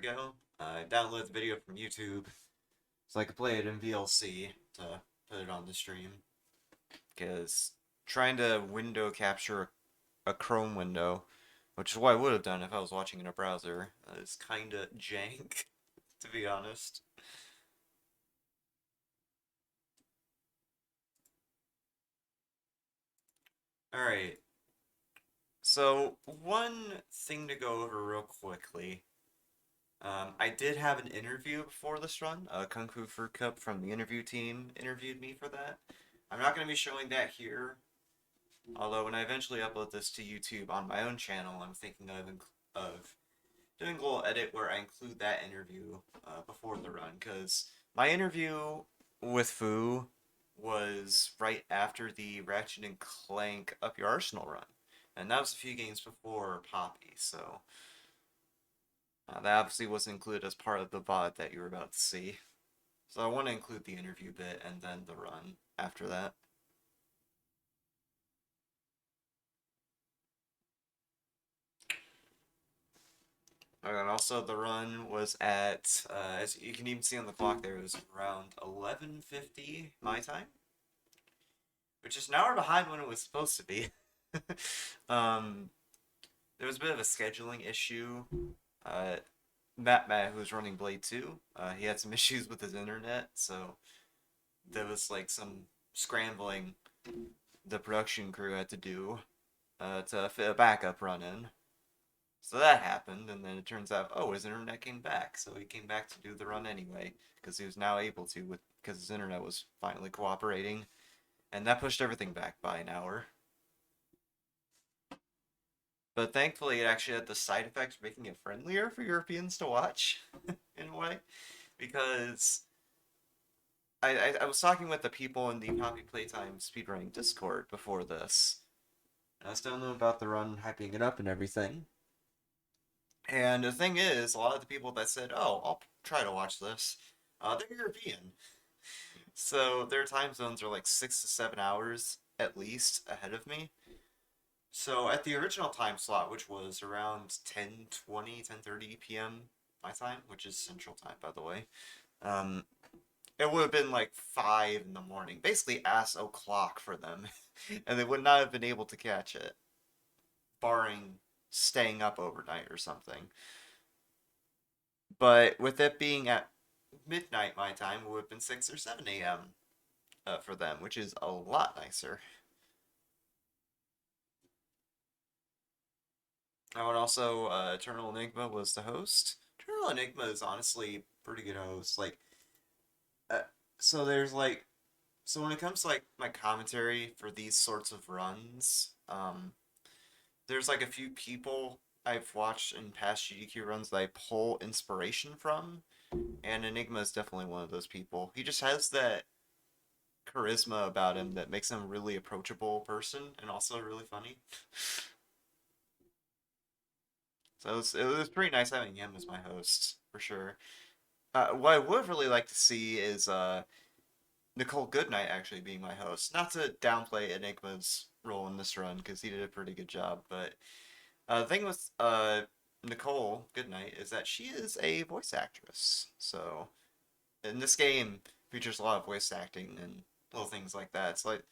we go. I downloaded the video from YouTube so I could play it in VLC to put it on the stream. Because trying to window capture a Chrome window, which is what I would have done if I was watching in a browser, is kinda jank, to be honest. Alright, so one thing to go over real quickly. I did have an interview before this run. Kung Fu Fruit Cup from the interview team interviewed me for that. I'm not going to be showing that here, although when I eventually upload this to YouTube on my own channel, I'm thinking of doing a little edit where I include that interview before the run, because my interview with Fu was right after the Ratchet and Clank Up Your Arsenal run, and that was a few games before Poppy, so that obviously wasn't included as part of the VOD that you were about to see. So I want to include the interview bit and then the run after that. And also the run was at, as you can even see on the clock there, it was around 11:50 my time, which is an hour behind when it was supposed to be. um, there was a bit of a scheduling issue. Uh, Matt, who was running Blade 2, he had some issues with his internet, so there was like some scrambling the production crew had to do to fit a backup run in. So that happened, and then it turns out, oh, his internet came back, so he came back to do the run anyway, because he was now able to, because his internet was finally cooperating, and that pushed everything back by an hour. But thankfully, it actually had the side effect of making it friendlier for Europeans to watch, in a way, because I was talking with the people in the Poppy Playtime speedrunning Discord before this. I was telling them about the run, hyping it up and everything. And the thing is, a lot of the people that said, "Oh, I'll try to watch this," they're European, so their time zones are like 6 to 7 hours at least ahead of me. So at the original time slot, which was around 10:20, 10:30 p.m. my time, which is Central Time, by the way, um, it would have been like 5 in the morning, basically ass o'clock for them, and they would not have been able to catch it, barring staying up overnight or something. But with it being at midnight my time, it would have been 6 or 7 a.m. For them, which is a lot nicer. Oh, and also, Eternal Enigma was the host. Eternal Enigma is honestly a pretty good host. Like, uh, so there's like, so when it comes to like my commentary for these sorts of runs, there's like a few people I've watched in past GDQ runs that I pull inspiration from, and Enigma is definitely one of those people. He just has that charisma about him that makes him a really approachable person and also really funny. So it was pretty nice having him as my host for sure. What I would really like to see is Nicole Goodnight actually being my host. Not to downplay Enigma's role in this run because he did a pretty good job, but the thing with Nicole Goodnight is that she is a voice actress. So in this game features a lot of voice acting and little things like that. It's like,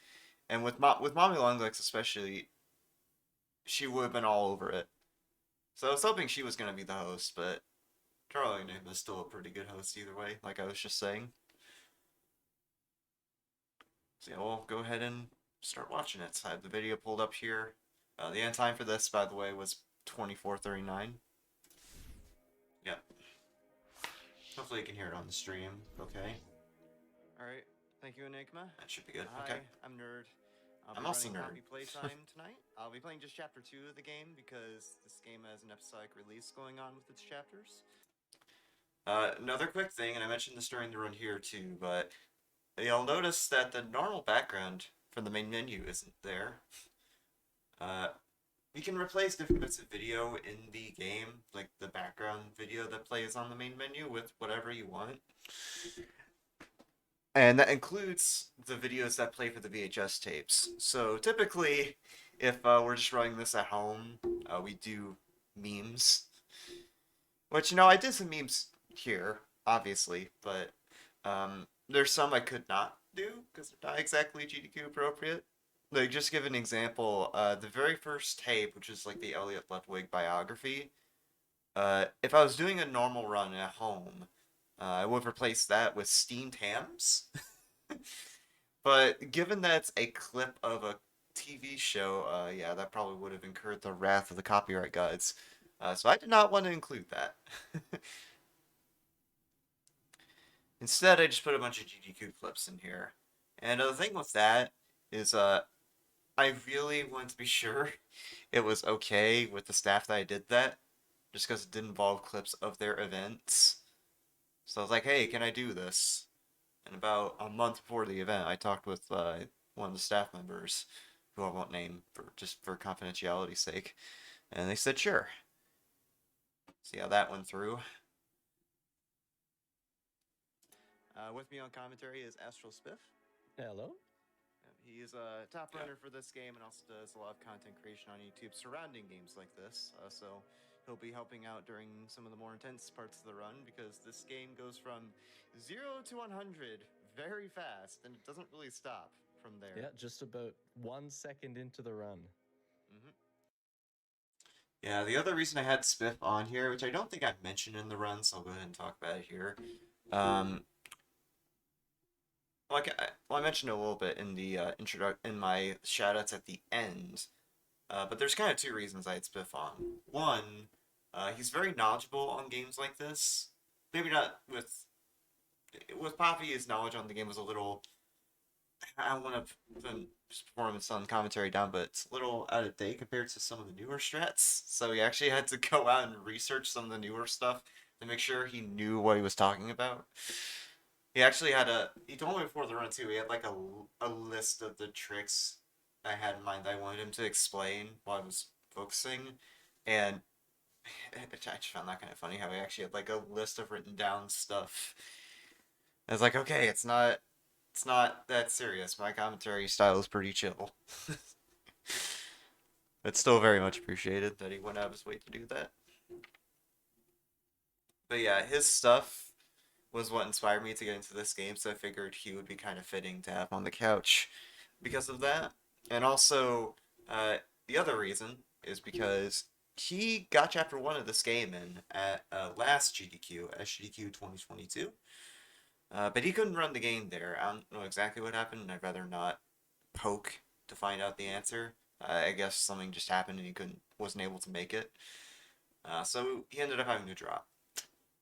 and with Mommy Longlegs especially, she would have been all over it. So I was hoping she was gonna be the host, but Charlie Name is still a pretty good host either way, like I was just saying. So yeah, we'll go ahead and start watching it. So I have the video pulled up here. The end time for this, by the way, was 24:39. Yep. Hopefully you can hear it on the stream. Okay. Alright, thank you, Enigma. That should be good. Hi, Okay. I'm Nerd. I'll I'm be also running nerd. Poppy Playtime tonight. I'll be playing just Chapter 2 of the game because this game has an episodic release going on with its chapters. Another quick thing, and I mentioned this during the run here too, but you'll notice that the normal background for the main menu isn't there. Uh, you can replace different bits of video in the game, like the background video that plays on the main menu, with whatever you want. And that includes the videos that play for the VHS tapes. So typically, if we're just running this at home, we do memes. Which, I did some memes here, obviously, but there's some I could not do because they're not exactly GDQ appropriate. Like, just give an example, the very first tape, which is like the Elliot Ludwig biography, if I was doing a normal run at home, I would replace that with steamed hams. But given that's a clip of a TV show, yeah, that probably would have incurred the wrath of the copyright gods. So I did not want to include that. Instead, I just put a bunch of GDQ clips in here. And the thing with that is, I really wanted to be sure it was okay with the staff that I did that, just because it did involve clips of their events. So I was like, hey, can I do this? And about a month before the event, I talked with one of the staff members, who I won't name for confidentiality's sake, and they said sure. See how that went through. With me on commentary is Astral Spiff. Hello. He is a top runner for this game and also does a lot of content creation on YouTube surrounding games like this. So he'll be helping out during some of the more intense parts of the run because this game goes from 0 to 100 very fast and it doesn't really stop from there. Yeah, just about 1 second into the run. Mm-hmm. Yeah, the other reason I had Spiff on here, which I don't think I've mentioned in the run, so I'll go ahead and talk about it here. I mentioned a little bit in the in my shoutouts at the end, but there's kind of two reasons I had Spiff on. One, he's very knowledgeable on games like this. Maybe not with Poppy. His knowledge on the game was a little. I don't want to put his performance on commentary down, but it's a little out of date compared to some of the newer strats. So he actually had to go out and research some of the newer stuff to make sure he knew what he was talking about. He actually had he told me before the run too, he had like a list of the tricks I had in mind that I wanted him to explain while I was focusing. And I just found that kind of funny how he actually had like a list of written down stuff. I was like, okay, it's not that serious. My commentary style is pretty chill. It's still very much appreciated that he went out of his way to do that. But yeah, his stuff was what inspired me to get into this game, so I figured he would be kind of fitting to have on the couch because of that. And also, the other reason is because he got chapter 1 of this game in at last GDQ, SGDQ 2022. But he couldn't run the game there. I don't know exactly what happened, and I'd rather not poke to find out the answer. I guess something just happened and he wasn't able to make it. So he ended up having to drop,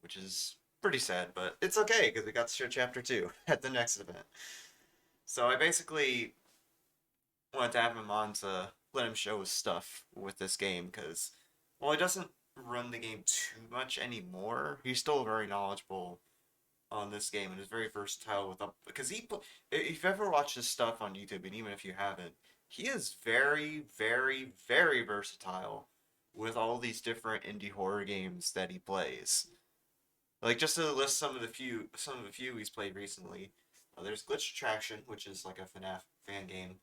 which is pretty sad, but it's okay because we got to show chapter 2 at the next event. So I basically wanted to have him on to let him show his stuff with this game because, well, he doesn't run the game too much anymore. He's still very knowledgeable on this game and is very versatile with because if you've ever watched his stuff on YouTube, and even if you haven't, he is very, very, very versatile with all these different indie horror games that he plays. Like, just to list some of the few he's played recently, there's Glitch Attraction, which is like a FNAF fan game.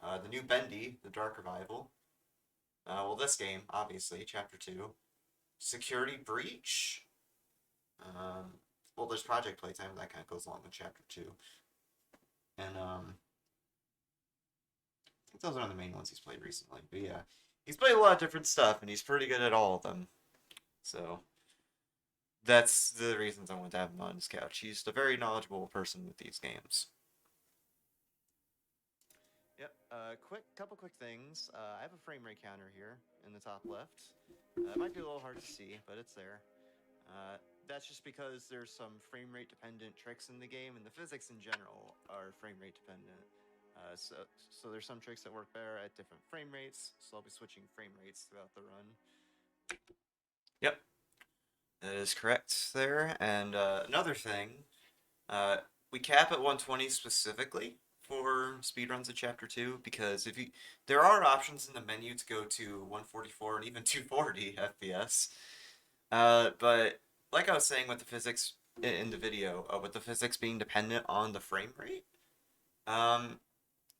The new Bendy, the Dark Revival. Well, this game, obviously, Chapter 2. Security Breach. Well, there's Project Playtime, that kind of goes along with Chapter 2. And, I think those are the main ones he's played recently. But yeah, he's played a lot of different stuff, and he's pretty good at all of them. So, that's the reasons I want to have him on his couch. He's a very knowledgeable person with these games. Yep. Couple quick things. I have a frame rate counter here in the top left. It might be a little hard to see, but it's there. That's just because there's some frame rate dependent tricks in the game, and the physics in general are frame rate dependent. So there's some tricks that work better at different frame rates. So I'll be switching frame rates throughout the run. Yep, that is correct there. And another thing, we cap at 120 specifically for speedruns of Chapter 2 because there are options in the menu to go to 144 and even 240 FPS. But like I was saying with the physics in the video, with the physics being dependent on the frame rate,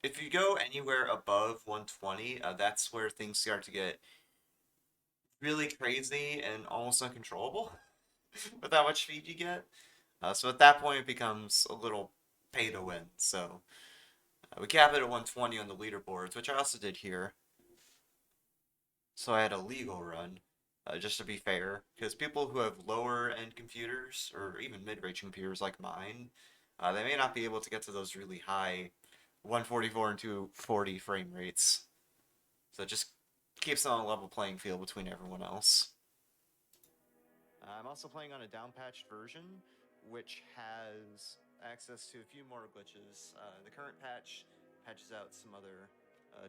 if you go anywhere above 120, that's where things start to get really crazy and almost uncontrollable. with how much speed you get. So at that point, it becomes a little pay to win. So we cap it at 120 on the leaderboards, which I also did here. So I had a legal run, just to be fair, because people who have lower end computers or even mid-range computers like mine, they may not be able to get to those really high 144 and 240 frame rates. So it just keeps it on a level playing field between everyone else. I'm also playing on a down-patched version, which has access to a few more glitches. The current patch patches out some other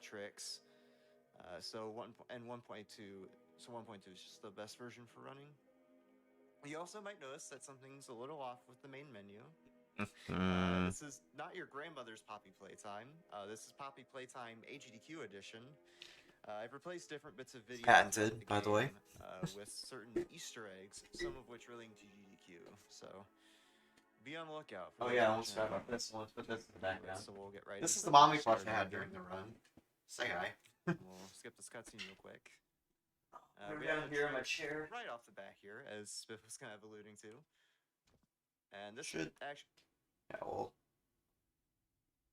tricks. So 1.2, so 1.2 is just the best version for running. You also might notice that something's a little off with the main menu. This is not your grandmother's Poppy Playtime. This is Poppy Playtime AGDQ edition. I've replaced different bits of video Patented, by the way. with certain Easter eggs, some of which are linked to GDQ. So be on the lookout. For Oh yeah, I almost forgot about this one. Let's put this in the background. So we'll get right. This is into the it. mommy Start plush I had here. during the run. Say hi. We'll skip this cutscene real quick. We're we down have a here in my trick chair. right off the bat here, as Spiff was kind of alluding to. And this Should- actually. Yeah, well.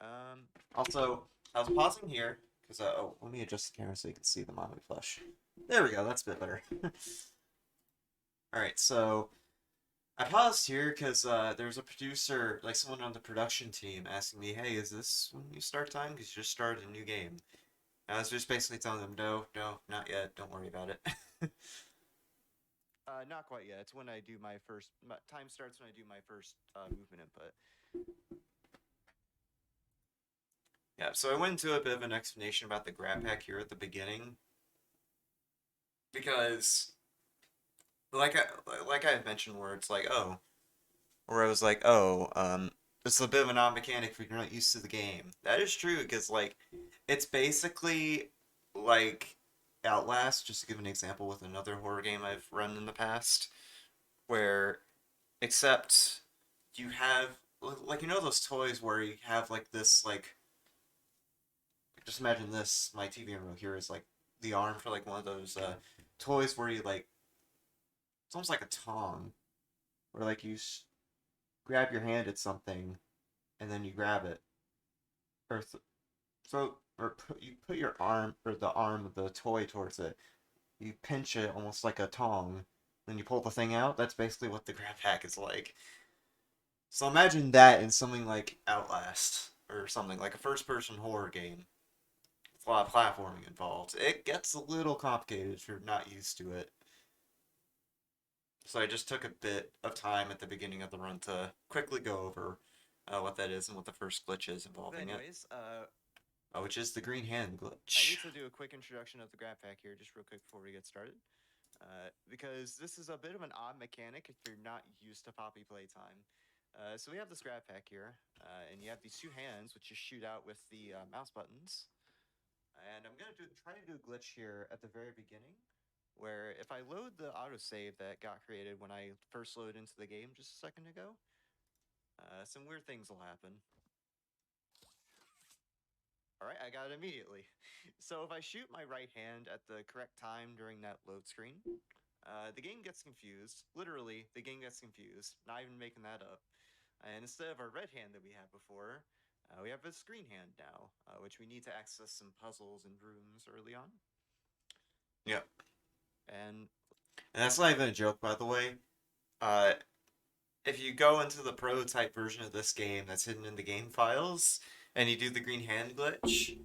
Um. Also, I was pausing here because oh, let me adjust the camera so you can see the mommy plush. There we go. That's a bit better. All right, so I paused here because there was a producer, like someone on the production team, asking me, "Hey, is this when you start time? Because you just started a new game." And I was just basically telling them, "No, not yet. Don't worry about it." Not quite yet. It's when I do my first. Time starts when I do my first movement input. Yeah, so I went into a bit of an explanation about the grab pack here at the beginning. Because, like I had mentioned, where it's like, oh, where I was like, oh, it's a bit of an odd mechanic if you're not used to the game. That is true, because, like, it's basically like Outlast, just to give an example with another horror game I've run in the past, where, except you have, like, you know those toys where you have, like, this, like, just imagine this, my TV remote here is, like, the arm for, like, one of those, toys where you, like, it's almost like a tongue, where, like, you grab your hand at something, and then you grab it, or you put your arm, or the arm of the toy towards it, you pinch it almost like a tongue, then you pull the thing out. That's basically what the grab pack is like. So imagine that in something like Outlast, or something like a first-person horror game. With a lot of platforming involved. It gets a little complicated if you're not used to it. So I just took a bit of time at the beginning of the run to quickly go over what that is and what the first glitch is involving Anyways, which is the green hand I glitch. need to do a quick introduction of the grab pack here, just real quick before we get started. Because this is a bit of an odd mechanic if you're not used to Poppy Playtime. So we have this grab pack here, and you have these two hands which you shoot out with the mouse buttons. And I'm gonna try to do a glitch here at the very beginning, where if I load the autosave that got created when I first loaded into the game just a second ago, some weird things will happen. Alright, I got it immediately. So if I shoot my right hand at the correct time during that load screen, the game gets confused. Literally, the game gets confused. Not even making that up. And instead of our red hand that we had before, we have a screen hand now, which we need to access some puzzles and rooms early on. Yep. And that's not even a joke, by the way. If you go into the prototype version of this game that's hidden in the game files, and you do the green hand glitch,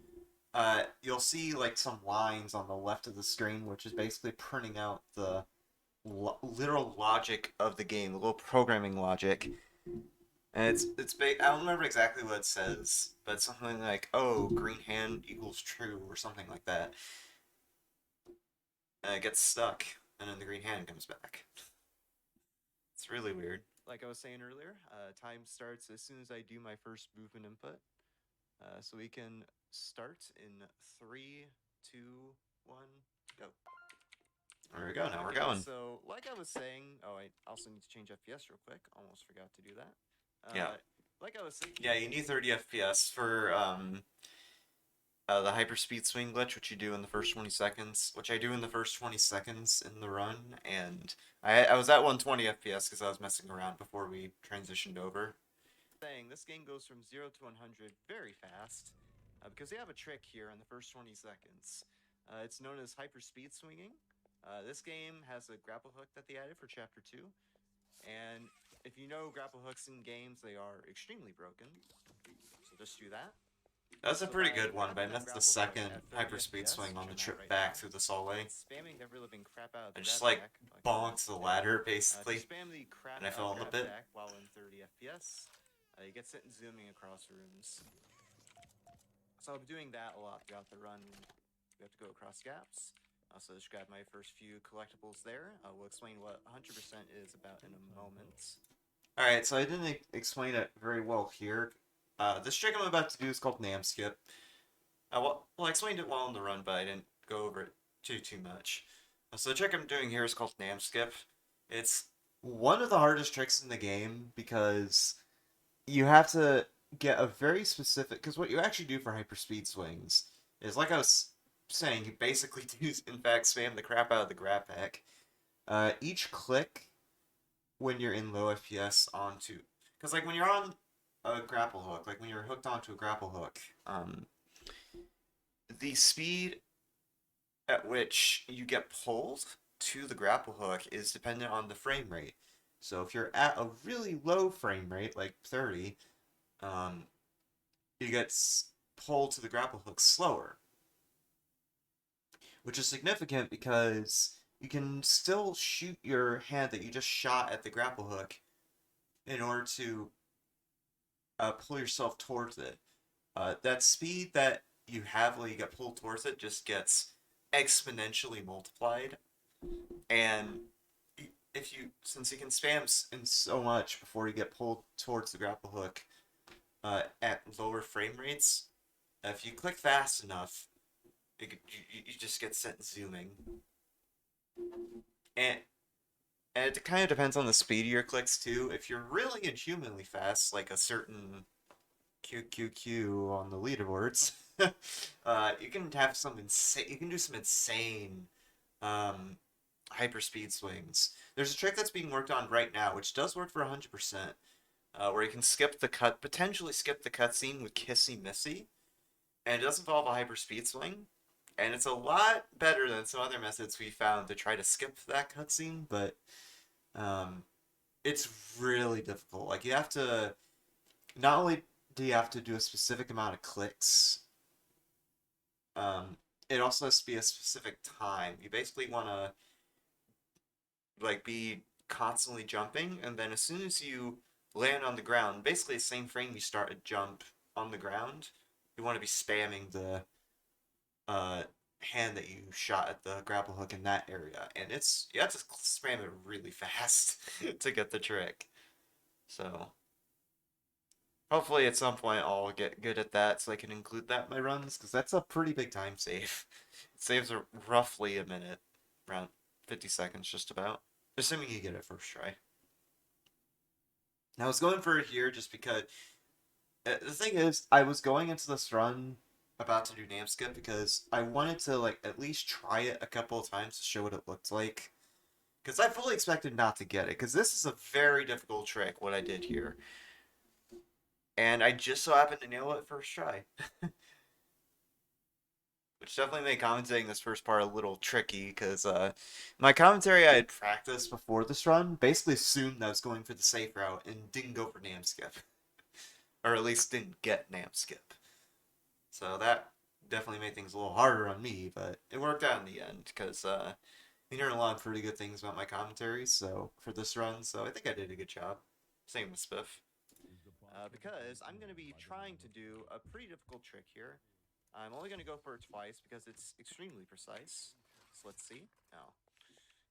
you'll see like some lines on the left of the screen, which is basically printing out the literal logic of the game, the little programming logic. And I don't remember exactly what it says, but it's something like, oh, green hand equals true, or something like that. And it gets stuck, and then the green hand comes back. It's really weird. Like I was saying earlier, time starts as soon as I do my first movement input. So we can start in 3, 2, 1, go. There we go, now we're going. So, like I was saying, I also need to change FPS real quick. Almost forgot to do that. Yeah. Like I was saying. Yeah, you need 30 FPS for the hyperspeed swing glitch, which you do in the first 20 seconds, which I do in the first 20 seconds in the run, and I was at 120 FPS because I was messing around before we transitioned over. This game goes from 0 to 100 very fast because they have a trick here in the first 20 seconds. It's known as hyperspeed swinging. This game has a grapple hook that they added for Chapter 2, and if you know grapple hooks in games, they are extremely broken. So just do that. That's a So pretty by good one, but I grabbing that missed the grapple hook second at 30 hyperspeed FPS, swing on the which I'm at trip right back now, through the hallway. and spamming the ever living crap out of the I just grab like pack, bonked the ladder basically, to spam the crap and I out fell of in the grab pit. pack while in 30 FPS, you get sent zooming across rooms. So I'll be doing that a lot throughout the run. We have to go across gaps. So just grab my first few collectibles there. We'll explain what 100% is about in a moment. Alright, so I didn't explain it very well here. This trick I'm about to do is called Nam Skip. Well, I explained it well in the run, but I didn't go over it too much. So the trick I'm doing here is called Nam Skip. It's one of the hardest tricks in the game because you have to get a very specific. Because what you actually do for hyperspeed swings is, like I was saying, you basically do, in fact, spam the crap out of the grab pack. Each click when you're in low FPS onto. Because, like, when you're on a grapple hook, like when you're hooked onto a grapple hook, the speed at which you get pulled to the grapple hook is dependent on the frame rate. So if you're at a really low frame rate, like 30, you get pulled to the grapple hook slower. Which is significant because you can still shoot your hand that you just shot at the grapple hook in order to pull yourself towards it. That speed that you have when you get pulled towards it just gets exponentially multiplied, and since you can spam in so much before you get pulled towards the grapple hook at lower frame rates, if you click fast enough, you just get sent zooming, and it kind of depends on the speed of your clicks too. If you're really inhumanly fast, like a certain QQQ on the leaderboards, you can have some insane. You can do some insane hyperspeed swings. There's a trick that's being worked on right now, which does work for 100%, where you can potentially skip the cutscene with Kissy Missy, and it does involve a hyperspeed swing, and it's a lot better than some other methods we found to try to skip that cutscene, but it's really difficult. Like, you have to, not only do you have to do a specific amount of clicks, it also has to be a specific time. You basically want to like be constantly jumping, and then as soon as you land on the ground, basically the same frame you start a jump on the ground, you want to be spamming the hand that you shot at the grapple hook in that area, and you have to spam it really fast to get the trick. So hopefully at some point I'll get good at that so I can include that in my runs, because that's a pretty big time save. It saves roughly a minute, around 50 seconds just about. Assuming you get it first try. Now I was going for it here just because the thing is, I was going into this run about to do Namskip because I wanted to like at least try it a couple of times to show what it looked like. Because I fully expected not to get it, because this is a very difficult trick, what I did here. And I just so happened to nail it first try. Which definitely made commentating this first part a little tricky, because my commentary I had practiced before this run basically assumed I was going for the safe route and didn't go for Namskip. Or at least didn't get Namskip. So that definitely made things a little harder on me, but it worked out in the end, because you learned a lot of pretty good things about my commentaries so for this run, so I think I did a good job. Same with Spiff. Because I'm going to be trying to do a pretty difficult trick here. I'm only going to go for it twice because it's extremely precise. So let's see. Now,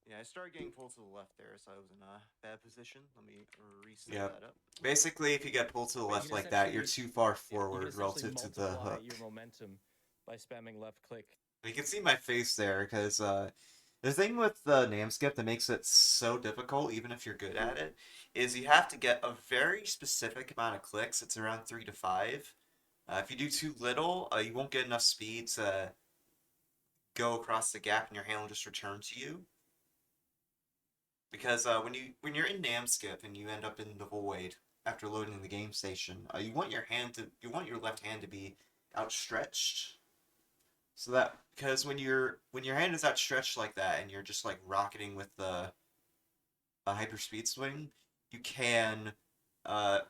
yeah, I started getting pulled to the left there, so I was in a bad position. Let me reset Yep. that up. Basically, if you get pulled to the But you left can like that, you're essentially- too far You forward can essentially relative to the multiply hook. your momentum by spamming left click. You can see my face there, because the thing with the Namskip that makes it so difficult, even if you're good at it, is you have to get a very specific amount of clicks. It's around 3 to 5. If you do too little, you won't get enough speed to go across the gap, and your hand will just return to you. Because when you're in Nam Skip and you end up in the void after loading the game station, you want your left hand to be outstretched. So that because when your hand is outstretched like that and you're just like rocketing with the hyper speed swing, you can uh,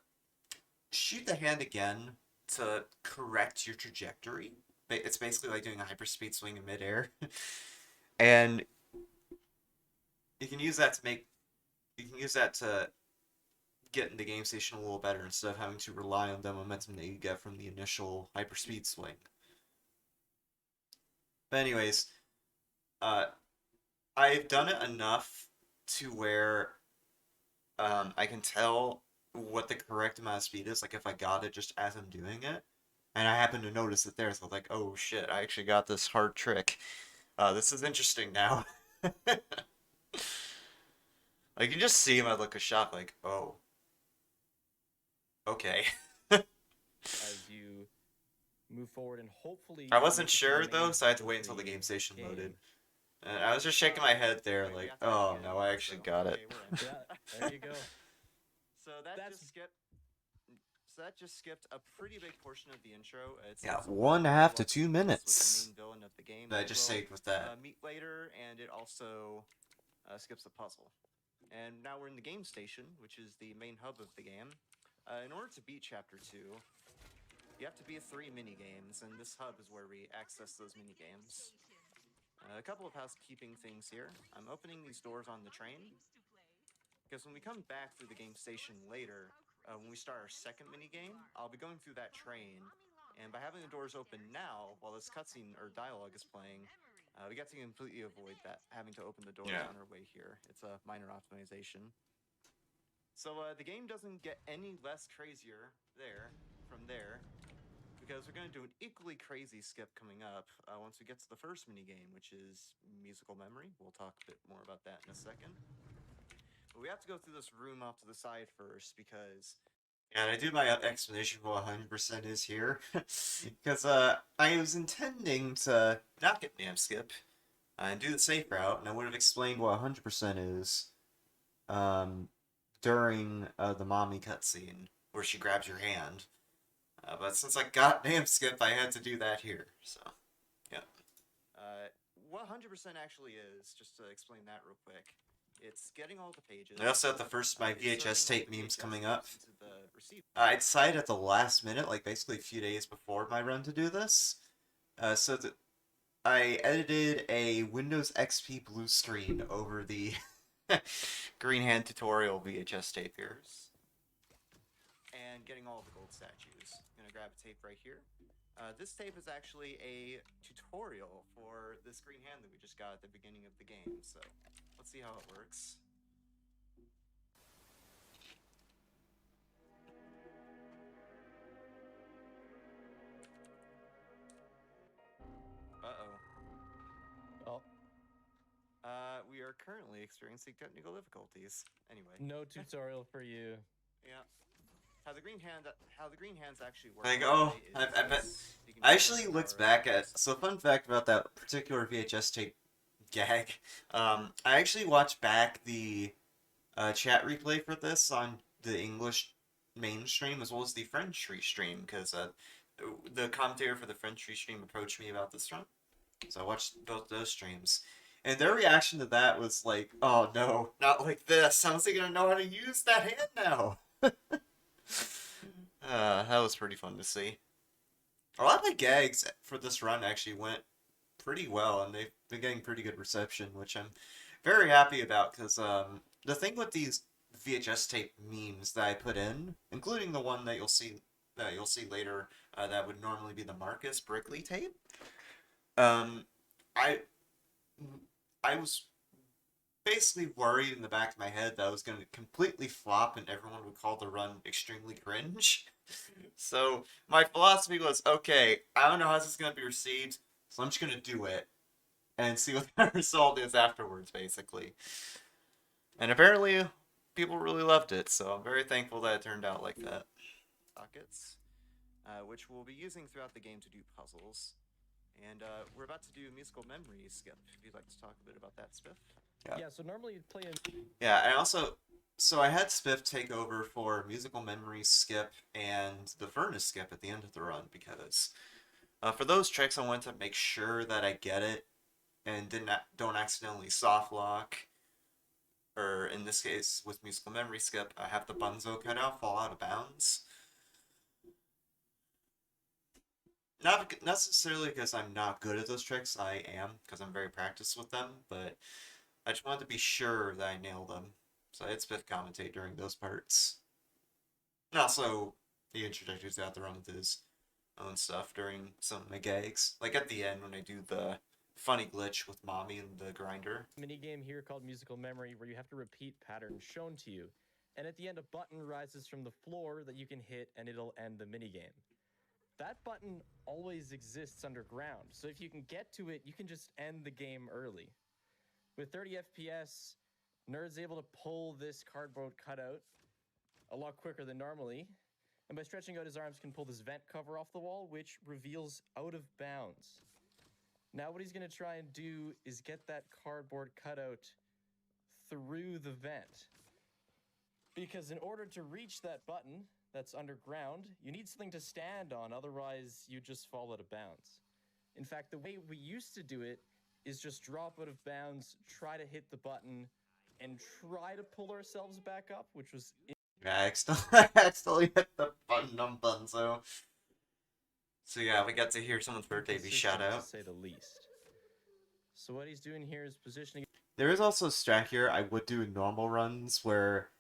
shoot the hand again to correct your trajectory. It's basically like doing a hyper speed swing in midair, and you can use that to get in the game station a little better instead of having to rely on the momentum that you get from the initial hyper speed swing. But anyways, uh, I've done it enough to where I can tell what the correct amount of speed is, like if I got it just as I'm doing it. And I happen to notice it there, so I'm like, oh shit, I actually got this hard trick. This is interesting now. Like, you just see my look of shock, like, oh, okay. As you move forward and hopefully I wasn't make it to the sure though, main so I had to hub wait of until the game station game. loaded. And I was just shaking my head there, Wait, we like, have to add oh again, no, I actually so- got it. okay, we're in. Yeah, there you go. So that That's- just skipped. So that just skipped a pretty big portion of the intro. It's Yeah, it's 1.5 to well, 2 with minutes. the main villain of the game. I that just we'll, saved with that. meet later, and it also skips the puzzle. And now we're in the game station, which is the main hub of the game. In order to beat Chapter 2, you have to beat 3 mini games, and this hub is where we access those mini games. A couple of housekeeping things here. I'm opening these doors on the train because when we come back through the game station later, when we start our second mini game, I'll be going through that train, and by having the doors open now while this cutscene or dialogue is playing, we get to completely avoid that having to open the doors Yeah. on our way here. It's a minor optimization. So the game doesn't get any less crazier from there, because we're going to do an equally crazy skip coming up once we get to the first mini game, which is musical memory. We'll talk a bit more about that in a second. But we have to go through this room off to the side first because Yeah, and I do my explanation for what 100% is here. Because I was intending to not get Nam Skip and do the safe route, and I would have explained what 100% is during the mommy cutscene where she grabs your hand. But since I got Nam Skip, I had to do that here. So, yeah. what 100% actually is, just to explain that real quick, it's getting all the pages. I also have the first my inserting all VHS the tape memes VHS coming up. tapes into the receiver. I decided at the last minute, like basically a few days before my run, to do this. So that I edited a Windows XP blue screen over the Green Hand tutorial VHS tape here. And getting all the gold statues. I'm gonna grab a tape right here. This tape is actually a tutorial for this green hand that we just got at the beginning of the game, so let's see how it works. Oh, We are currently experiencing technical difficulties. Anyway, no tutorial for you. yeah. How the green hands actually work. Like, by oh, the way, is I bet. you can I use actually the looked power back of at. So, fun fact about that particular VHS tape gag. I actually watched back the chat replay for this on the English mainstream as well as the French stream because the commentator for the French stream approached me about this run. So I watched both those streams. And their reaction to that was like, oh no, not like this. How's he gonna know how to use that hand now? That was pretty fun to see. A lot of the gags for this run actually went pretty well, and they've been getting pretty good reception, which I'm very happy about, because the thing with these VHS tape memes that I put in, including the one that you'll see later, that would normally be the Marcus Brickley tape, I was basically worried in the back of my head that I was going to completely flop and everyone would call the run extremely cringe. So my philosophy was, okay, I don't know how this is going to be received, so I'm just going to do it and see what the result is afterwards, basically. And apparently, people really loved it, so I'm very thankful that it turned out like that. sockets. which we'll be using throughout the game to do puzzles. And we're about to do musical memories skip. If you'd like to talk a bit about that, Spiff. Yeah, so normally you'd play a Yeah, I also so I had Spiff take over for musical memories skip and the furnace skip at the end of the run because for those tricks I want to make sure that I get it and don't accidentally soft lock. Or in this case, with musical memory skip, I have the bunzo cutout fall out of bounds. Not necessarily because I'm not good at those tricks, I am, because I'm very practiced with them, but I just wanted to be sure that I nailed them. So I had Spiff commentate during those parts. And also, he introduces throughout the run with his own stuff during some of my gags. Like at the end when I do the funny glitch with Mommy and the grinder. mini game here called Musical Memory where you have to repeat patterns shown to you. And at the end, a button rises from the floor that you can hit and it'll end the mini game. That button always exists underground, so if you can get to it, you can just end the game early. With 30 FPS, Nerd's able to pull this cardboard cutout a lot quicker than normally, and by stretching out his arms can pull this vent cover off the wall, which reveals out of bounds. Now what he's going to try and do is get that cardboard cutout through the vent. Because in order to reach that button that's underground, you need something to stand on, otherwise you just fall out of bounds. In fact, the way we used to do it is just drop out of bounds, try to hit the button, and try to pull ourselves back up, which was... Yeah, I accidentally hit the button on Bunzo. So yeah, we got to hear someone's birthday be shout inconsistent, out. to say the least. So what he's doing here is positioning... There is also a strat here. I would do normal runs where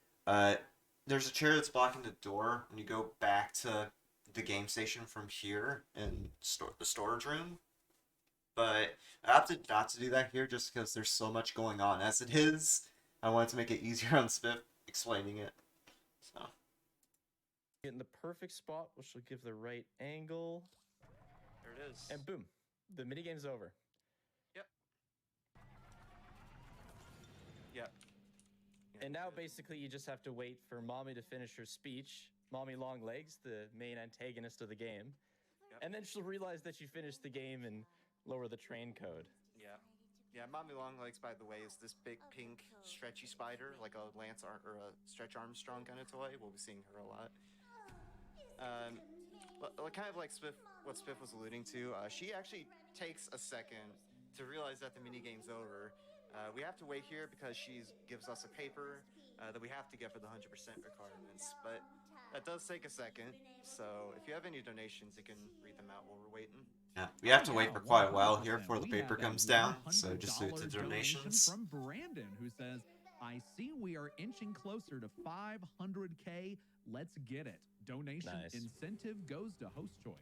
there's a chair that's blocking the door when you go back to the game station from here and the storage room. But I opted not to do that here just because there's so much going on as it is. I wanted to make it easier on Spiff explaining it. So in the perfect spot, which will give the right angle. There it is. And boom, the minigame's over. Yep. Yep. And now basically you just have to wait for Mommy to finish her speech. Mommy Longlegs, the main antagonist of the game. Yep. And then she'll realize that you finished the game and lower the train code. Yeah. Yeah, Mommy Longlegs, by the way, is this big pink stretchy spider, like a or a Stretch Armstrong kind of toy. We'll be seeing her a lot. Kind of like what Spiff was alluding to, she actually takes a second to realize that the minigame's over. We have to wait here because she gives us a paper that we have to get for the 100% requirements, but that does take a second, so if you have any donations, you can read them out while we're waiting. yeah, we have to wait for quite a while here before the paper comes down, so just do it to donations. From Brandon, who says, I see we are inching closer to 500K. Let's get it. Donation Nice. incentive goes to host choice.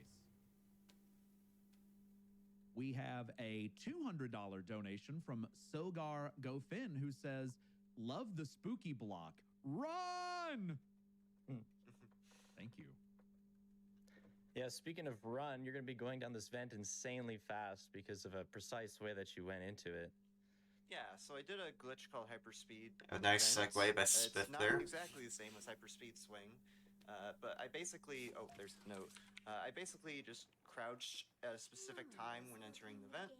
We have a $200 donation from Sogar Gofin, who says, love the spooky block. Run! Thank you. Yeah, speaking of run, you're going to be going down this vent insanely fast because of a precise way that you went into it. Yeah, so I did a glitch called Hyperspeed. A nice Events. segue by It's Spiff not there. exactly the same as Hyperspeed Swing, but I basically... Oh, there's a note. I basically just crouch at a specific time when entering the vent,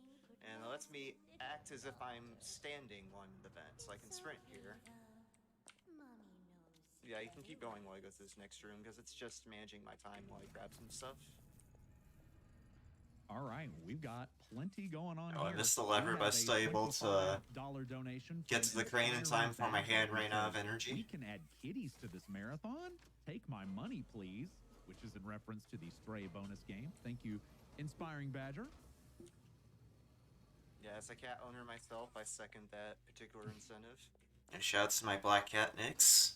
and it lets me act as if I'm standing on the vent, so I can sprint here. Yeah, you can keep going while I go to this next room, because it's just managing my time while I grab some stuff. All right, we've got plenty going on Oh, I here. missed the lever, We but have a still able to $25 donation get from to the crane in Inspiring time before my Badger, hand who ran out of says, energy. We can add kitties to this marathon. Take my money, please, which is in reference to the Stray bonus game. Thank you, Inspiring Badger. Yeah, as a cat owner myself, I second that particular incentive. And shouts to my black cat Nix.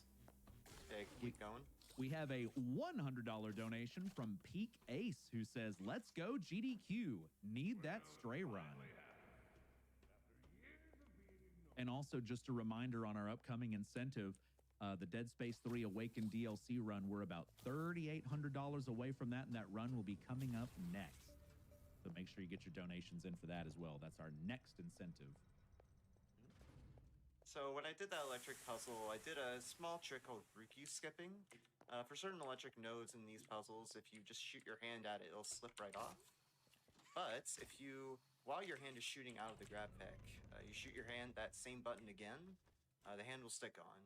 Okay, keep going. We have a $100 donation from Peak Ace, who says, let's go GDQ. Need that Stray run. And also just a reminder on our upcoming incentive, the Dead Space 3 Awakened DLC run, we're about $3,800 away from that, and that run will be coming up next. So make sure you get your donations in for that as well. That's our next incentive. So when I did that electric puzzle, I did a small trick called group use skipping. For certain electric nodes in these puzzles, if you just shoot your hand at it, it'll slip right off. But if you, while your hand is shooting out of the grab pack, you shoot your hand, that same button again, the hand will stick on.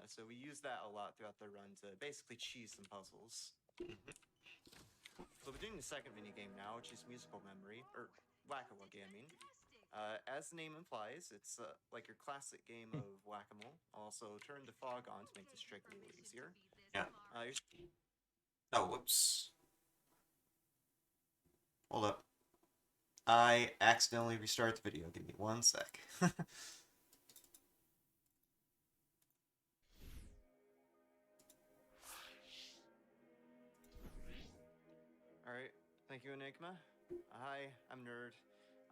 So we use that a lot throughout the run to basically cheese some puzzles. So we're doing the second mini game now, which is musical memory, or whack-a-wuggy, I mean. As the name implies, it's like your classic game of whack-a-mole. I'll also turn the fog on to make this trick a little easier. Yeah. You're Oh, whoops. Hold up. I accidentally restarted the video. Give me 1 sec. Alright, thank you, Enigma. Hi, I'm Nerd.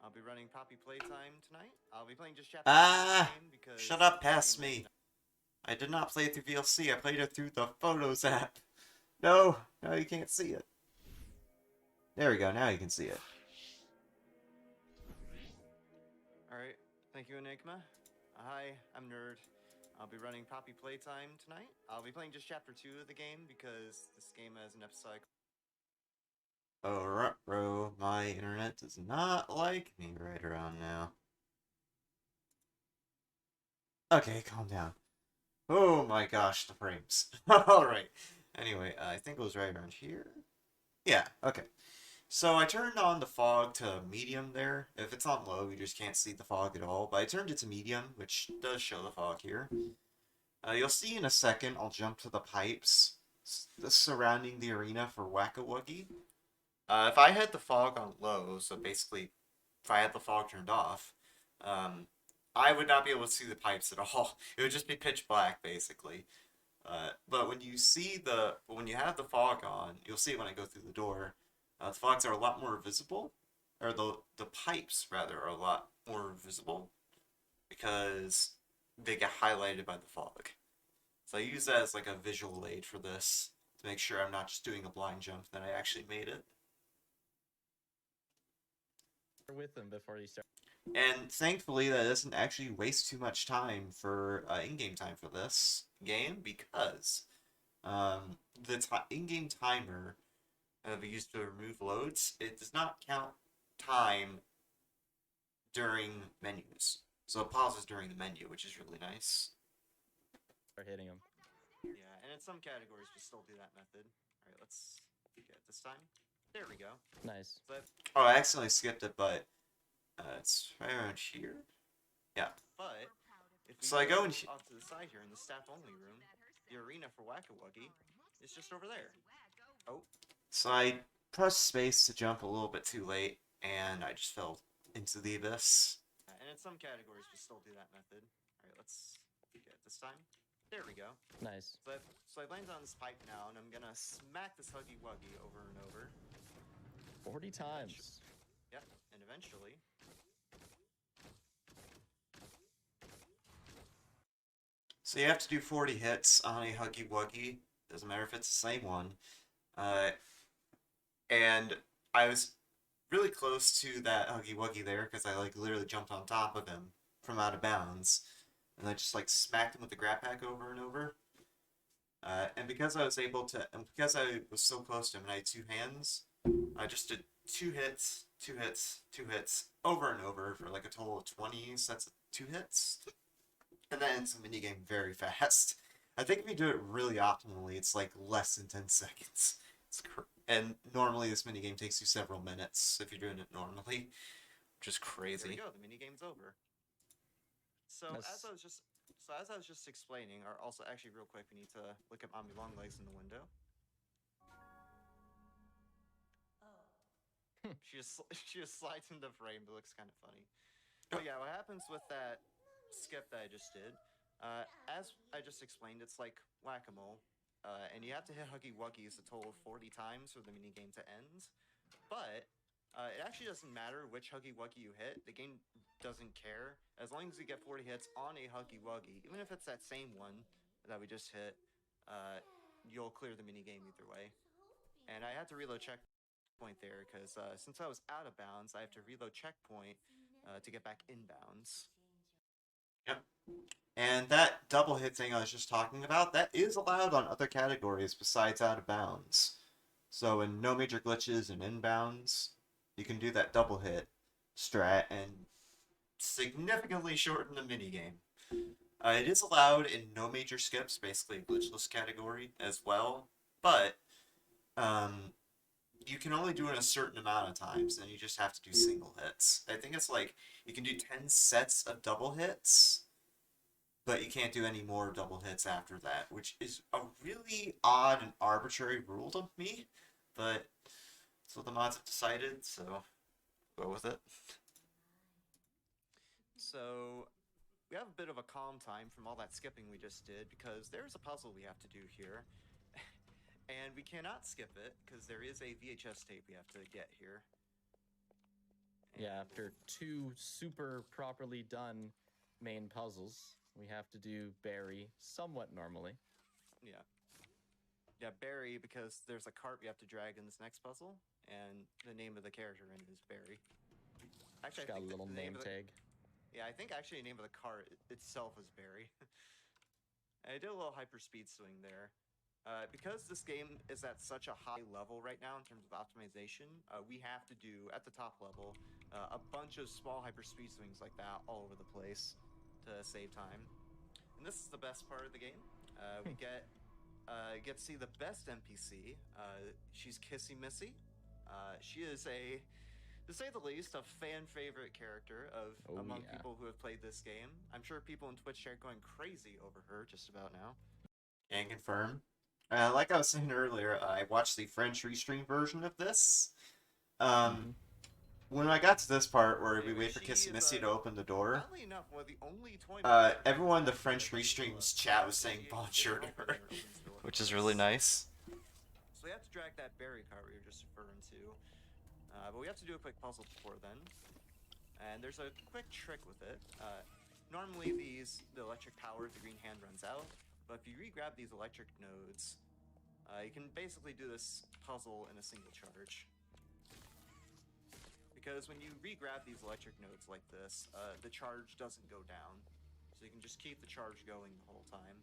I'll be running Poppy Playtime tonight. I'll be playing just chapter 2 of the game because... Shut up the past game has me. I did not play it through VLC. I played it through the Photos app. No, you can't see it. There we go. Now you can see it. Alright, thank you, Enigma. Hi, I'm Nerd. I'll be running Poppy Playtime tonight. I'll be playing just chapter 2 of the game because this game has an episodic... Oh, bro, my internet does not like me right around now. Okay, calm down. Oh my gosh, the frames. Alright. Anyway, I think it was right around here. Yeah, okay. So I turned on the fog to medium there. If it's on low, you just can't see the fog at all. But I turned it to medium, which does show the fog here. You'll see in a second, I'll jump to the pipes surrounding the arena for Whack-a-Wuggy. If I had the fog on low, so basically, if I had the fog turned off, I would not be able to see the pipes at all. It would just be pitch black, basically. But when you have the fog on, you'll see it when I go through the door. The fogs are a lot more visible, or the pipes rather are a lot more visible because they get highlighted by the fog. So I use that as like a visual aid for this to make sure I'm not just doing a blind jump, that I actually made it. With them before you start. And thankfully, that doesn't actually waste too much time for in-game time for this game because the in-game timer we used to remove loads, it does not count time during menus. So it pauses during the menu, which is really nice. Start hitting them. Yeah, and in some categories we still do that method. Alright, let's get it this time. There we go. Nice. So Oh, I accidentally skipped it, but it's right around here. Yeah. But if we So I go in off to the side here in the staff-only room, the arena for Whack-a-Wuggy is just over there. Oh. So I pressed space to jump a little bit too late, and I just fell into the abyss. And in some categories we still do that method. Alright, let's get it this time. There we go. Nice. So I've landed on this pipe now, and I'm gonna smack this Huggy Wuggy over and over. 40 times. Yep, and eventually... So you have to do 40 hits on a Huggy Wuggy. Doesn't matter if it's the same one. And I was really close to that Huggy Wuggy there because I like literally jumped on top of him from out of bounds. And I just like smacked him with the grab pack over and over. And because I was because I was so close to him and I had two hands, I just did 2 hits, 2 hits, 2 hits, over and over for like a total of 20 sets of 2 hits. And that ends the minigame very fast. I think if you do it really optimally, it's like less than 10 seconds. And normally this minigame takes you several minutes if you're doing it normally, which is crazy. There we go, the minigame's over. So Nice. as I was just explaining, or also actually real quick, we need to look at Mommy Longlegs in the window. She just slides into frame, but looks kind of funny. But yeah, what happens with that skip that I just did, as I just explained, it's like whack-a-mole, and you have to hit Huggy Wuggies a total of 40 times for the minigame to end. But it actually doesn't matter which Huggy Wuggy you hit. The game doesn't care. As long as you get 40 hits on a Huggy Wuggy, even if it's that same one that we just hit, you'll clear the minigame either way. And I had to reload checkpoint there because since I was out of bounds, I have to reload checkpoint to get back inbounds. Yep. And that double hit thing I was just talking about, that is allowed on other categories besides out of bounds. So in no major glitches and inbounds, you can do that double hit strat and significantly shorten the minigame. It is allowed in no major skips, basically a glitchless category as well, but you can only do it a certain amount of times, and you just have to do single hits. I think it's like you can do 10 sets of double hits, but you can't do any more double hits after that, which is a really odd and arbitrary rule to me, but that's what the mods have decided, so go with it. So we have a bit of a calm time from all that skipping we just did because there's a puzzle we have to do here. And we cannot skip it because there is a VHS tape we have to get here. Yeah, after 2 super properly done main puzzles, we have to do Barry somewhat normally. Yeah. Yeah, Barry, because there's a cart we have to drag in this next puzzle, and the name of the character in it is Barry. Actually, Got a little the name of the, tag. Yeah, I think actually the name of the cart itself is Barry. I did a little hyper speed swing there. Because this game is at such a high level right now in terms of optimization, we have to do, at the top level, a bunch of small hyper speed swings like that all over the place to save time. And this is the best part of the game. We get to see the best NPC. She's Kissy Missy. She is to say the least, a fan favorite character among people who have played this game. I'm sure people in Twitch chat going crazy over her just about now. Can confirm. Like I was saying earlier, I watched the French restream version of this. When I got to this part where we wait for Kissy Missy to open the door, Oddly enough, one of the only toy everyone in the French restream's chat was saying bonjour to her, which is really nice. So we have to drag that berry cart we were just referring to. But we have to do a quick puzzle before then. And there's a quick trick with it. Normally the electric power of the green hand runs out, but if you re-grab these electric nodes, you can basically do this puzzle in a single charge. Because when you re-grab these electric nodes like this, the charge doesn't go down. So you can just keep the charge going the whole time.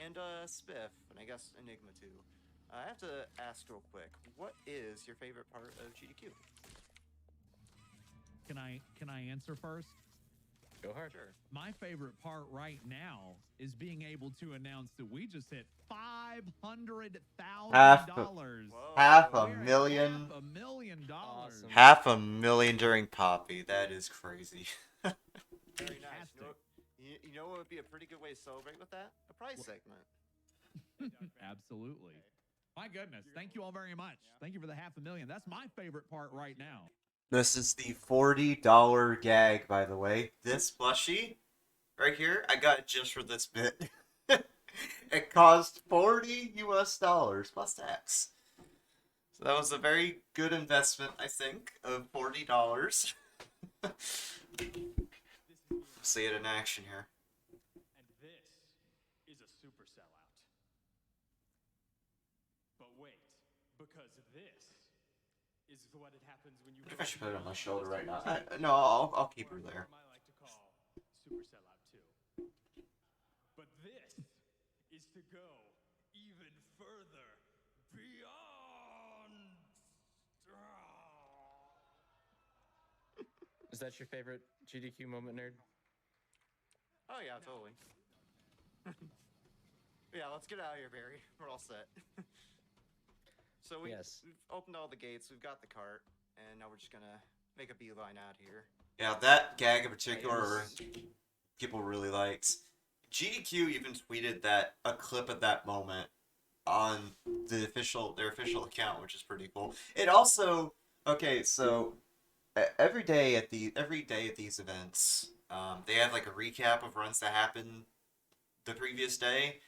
And Spiff, and I guess Enigma too. I have to ask real quick, what is your favorite part of GDQ? Can I answer first? Go hard. Sure. My favorite part right now is being able to announce that we just hit $500,000. Half a million. $500,000. Awesome. $500,000 during Poppy. That is crazy. Very nice. You know what would be a pretty good way to celebrate with that? A prize segment. Absolutely. My goodness. Thank you all very much. Thank you for the $500,000. That's my favorite part right now. This is the $40 gag, by the way. This plushie right here, I got it just for this bit. It cost $40 US plus tax. So that was a very good investment, I think, of $40. See it in action here. And this is a super sellout. But wait, because this is what it happens when you. I should put it on my shoulder right now. No, I'll keep her there. I like to call super sellout too. But this is to go even further beyond. Is that your favorite GDQ moment, nerd? Oh yeah, totally. Yeah, let's get out of here, Barry. We're all set. So we've opened all the gates, we've got the cart, and now we're just gonna make a beeline out here. Yeah, that gag in particular, people really liked. GDQ even tweeted a clip of that moment on their official account, which is pretty cool. It also so every day at these events, they have like a recap of runs that happened the previous day,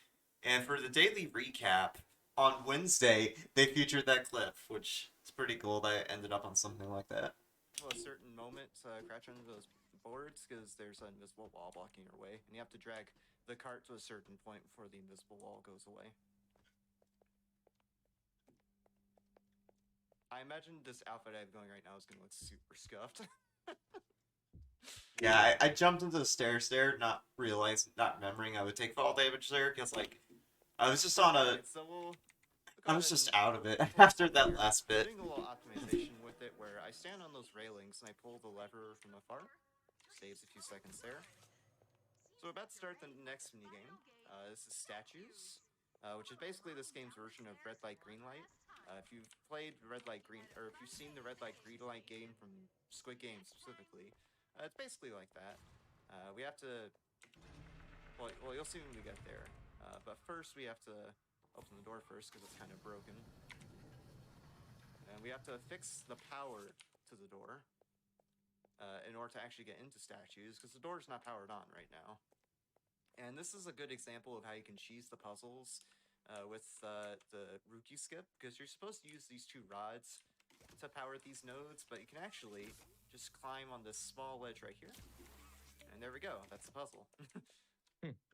and for the daily recap on Wednesday, they featured that clip, which is pretty cool. That I ended up on something like that. Well, a certain moment, crouch under those boards because there's an invisible wall blocking your way, and you have to drag the cart to a certain point before the invisible wall goes away. I imagine this outfit I have going right now is going to look super scuffed. Yeah, I jumped into the stairs there, not realizing, not remembering I would take fall damage there, because, like, I was just on a... Alright, so we'll I go was ahead just and out of it pull after this that here. last I'm bit. doing a little optimization with it where I stand on those railings and I pull the lever from afar. Saves a few seconds there. So we're about to start the next minigame. This is Statues, which is basically this game's version of Red Light, Green Light. If you've played Red Light, Green, or if you've seen the Red Light, Green Light game from Squid Game specifically, it's basically like that. We have to, well, you'll see when we get there. But first we have to open the door first because it's kind of broken. And we have to fix the power to the door in order to actually get into Statues because the door's not powered on right now. And this is a good example of how you can cheese the puzzles with the route you skip, because you're supposed to use these two rods to power these nodes, but you can actually just climb on this small ledge right here. And there we go, that's the puzzle.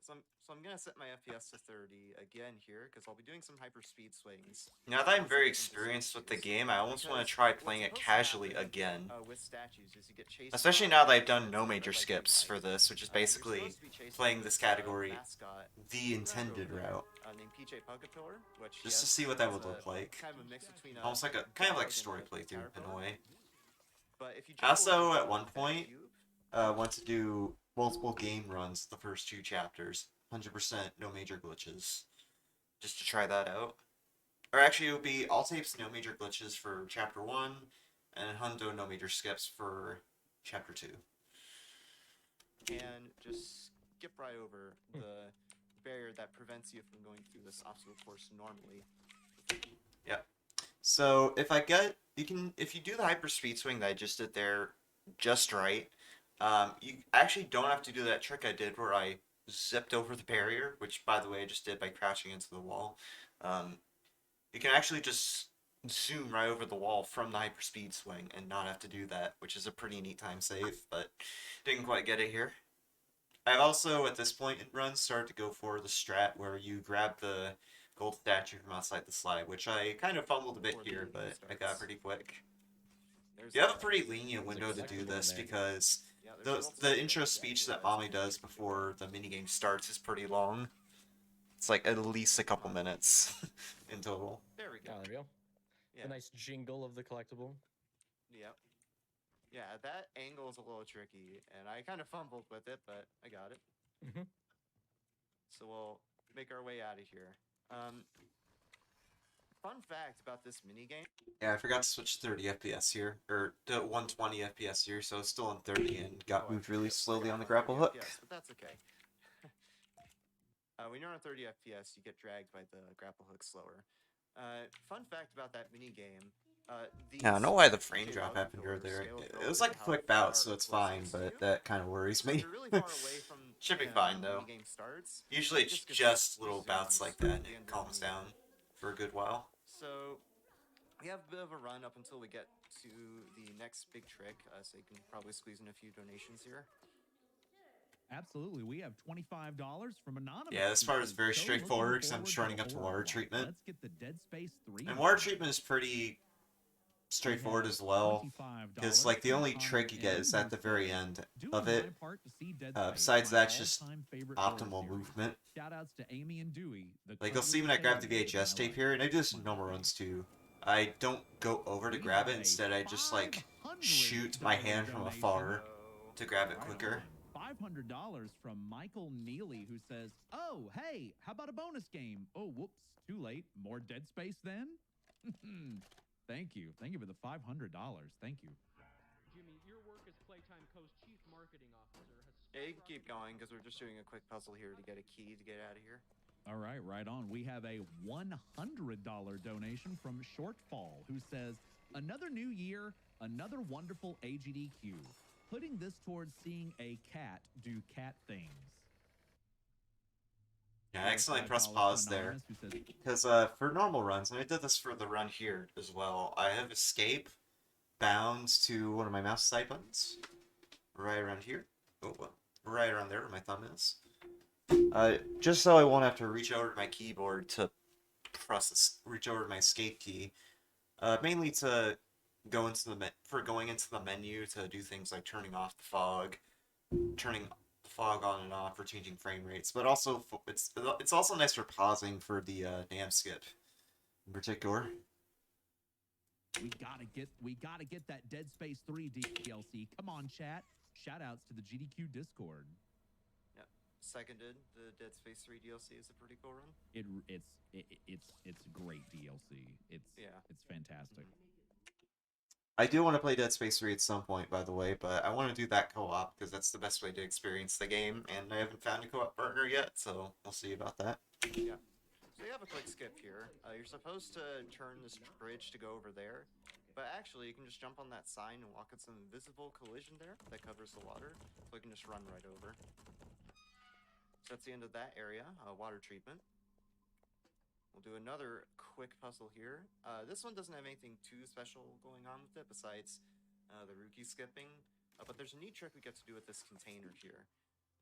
So I'm gonna set my FPS to 30 again here, because I'll be doing some hyperspeed swings. Now that I'm once I very get into experienced with the Statues. game, I almost want to Because try what's playing it supposed to casually happen, again. with Statues is you get chased Especially by now that I've done these no nodes major Red Light, skips Green for Light. this, which is You're basically supposed to be chased playing by this this category mascot the intended over there, route. named PJ Pugapillar, which Just to yes, see what that is would look like. kind of a mix between Almost like a kind of like dog and story a playthrough in a caterpillar. way. But if you I jump over also the at one that point cube, want to do multiple game runs the first two chapters, 100% no major glitches, just to try that out. Or actually, it would be all tapes no major glitches for chapter 1, and Hundo no major skips for chapter 2. and just skip right over the barrier that prevents you from going through this obstacle course normally. Yep. So if I get, if you do the hyperspeed swing that I just did there just right, you actually don't have to do that trick I did where I zipped over the barrier, which by the way I just did by crashing into the wall. You can actually just zoom right over the wall from the hyperspeed swing and not have to do that, which is a pretty neat time save, but didn't quite get it here. I've also, at this point in runs, started to go for the strat where you grab the gold statue from outside the slide, which I kind of fumbled a bit here, but I got pretty quick. You have a pretty lenient window to do this because the intro speech that Mommy does before the minigame starts is pretty long. It's like at least a couple minutes in total. There we go. Oh, there we go. Yeah. The nice jingle of the collectible. Yep. Yeah, that angle is a little tricky, and I kind of fumbled with it, but I got it. Mhm. So we'll make our way out of here. Fun fact about this minigame. Yeah, I forgot to switch to 30 FPS here, or to 120 FPS here, so it's still on 30 and got moved really slowly on the grapple hook. FPS, but that's okay. When you're on 30 FPS, you get dragged by the grapple hook slower. Fun fact about that minigame. I don't know why the frame drop happened there. It was like a quick bout, so it's fine, but that kind of worries me. Should be fine, though. Usually it's just little bouts like that, and it calms down for a good while. So, we have a bit of a run up until we get to the next big trick, so you can probably squeeze in a few donations here. Absolutely. We have $25 from Anonymous. Yeah, this part is very So straightforward because I'm looking just running up forward to to water Horror treatment. Let's get the Dead Space 3. And water treatment is pretty straightforward as well, because like the only trick you get is at the very end of it. Besides that, it's just optimal movement. Shoutouts to Amy and Dewey. Like you'll see when I grab the VHS tape here, and I do this in normal runs too. I don't go over to grab it. Instead, I just like shoot my hand from afar to grab it quicker. $500 from Michael Neely, who says, "Oh, hey, how about a bonus game? Oh, whoops, too late. More Dead Space then?" Thank you for the $500. Thank you. Jimmy, your work as Playtime Co.'s chief marketing officer has. Yeah, you can keep going because we're just doing a quick puzzle here to get a key to get out of here. All right, right on. We have a $100 donation from Shortfall, who says, "Another new year, another wonderful AGDQ. Putting this towards seeing a cat do cat things." Yeah, I accidentally pressed pause there. Because for normal runs, and I did this for the run here as well, I have escape bound to one of my mouse side buttons. Right around here. Oh, well, right around there where my thumb is. Just so I won't have to reach over to my keyboard to reach over to my escape key. Mainly to go into going into the menu to do things like turning off the fog, turning the fog on and off or changing frame rates, but also it's also nice for pausing for the dam skip in particular. We gotta get that Dead Space 3 DLC. Come on, chat. Shout outs to the GDQ Discord. Yep. Seconded. The Dead Space 3 DLC is a pretty cool run. It's great DLC. It's fantastic. I do want to play Dead Space 3 at some point, by the way, but I want to do that co-op because that's the best way to experience the game, and I haven't found a co-op partner yet, so we'll see about that. Yeah. So you have a quick skip here. You're supposed to turn this bridge to go over there, but actually you can just jump on that sign and walk on some invisible collision there that covers the water, so we can just run right over. So that's the end of that area, water treatment. We'll do another quick puzzle here. This one doesn't have anything too special going on with it besides the rookie skipping, but there's a neat trick we get to do with this container here.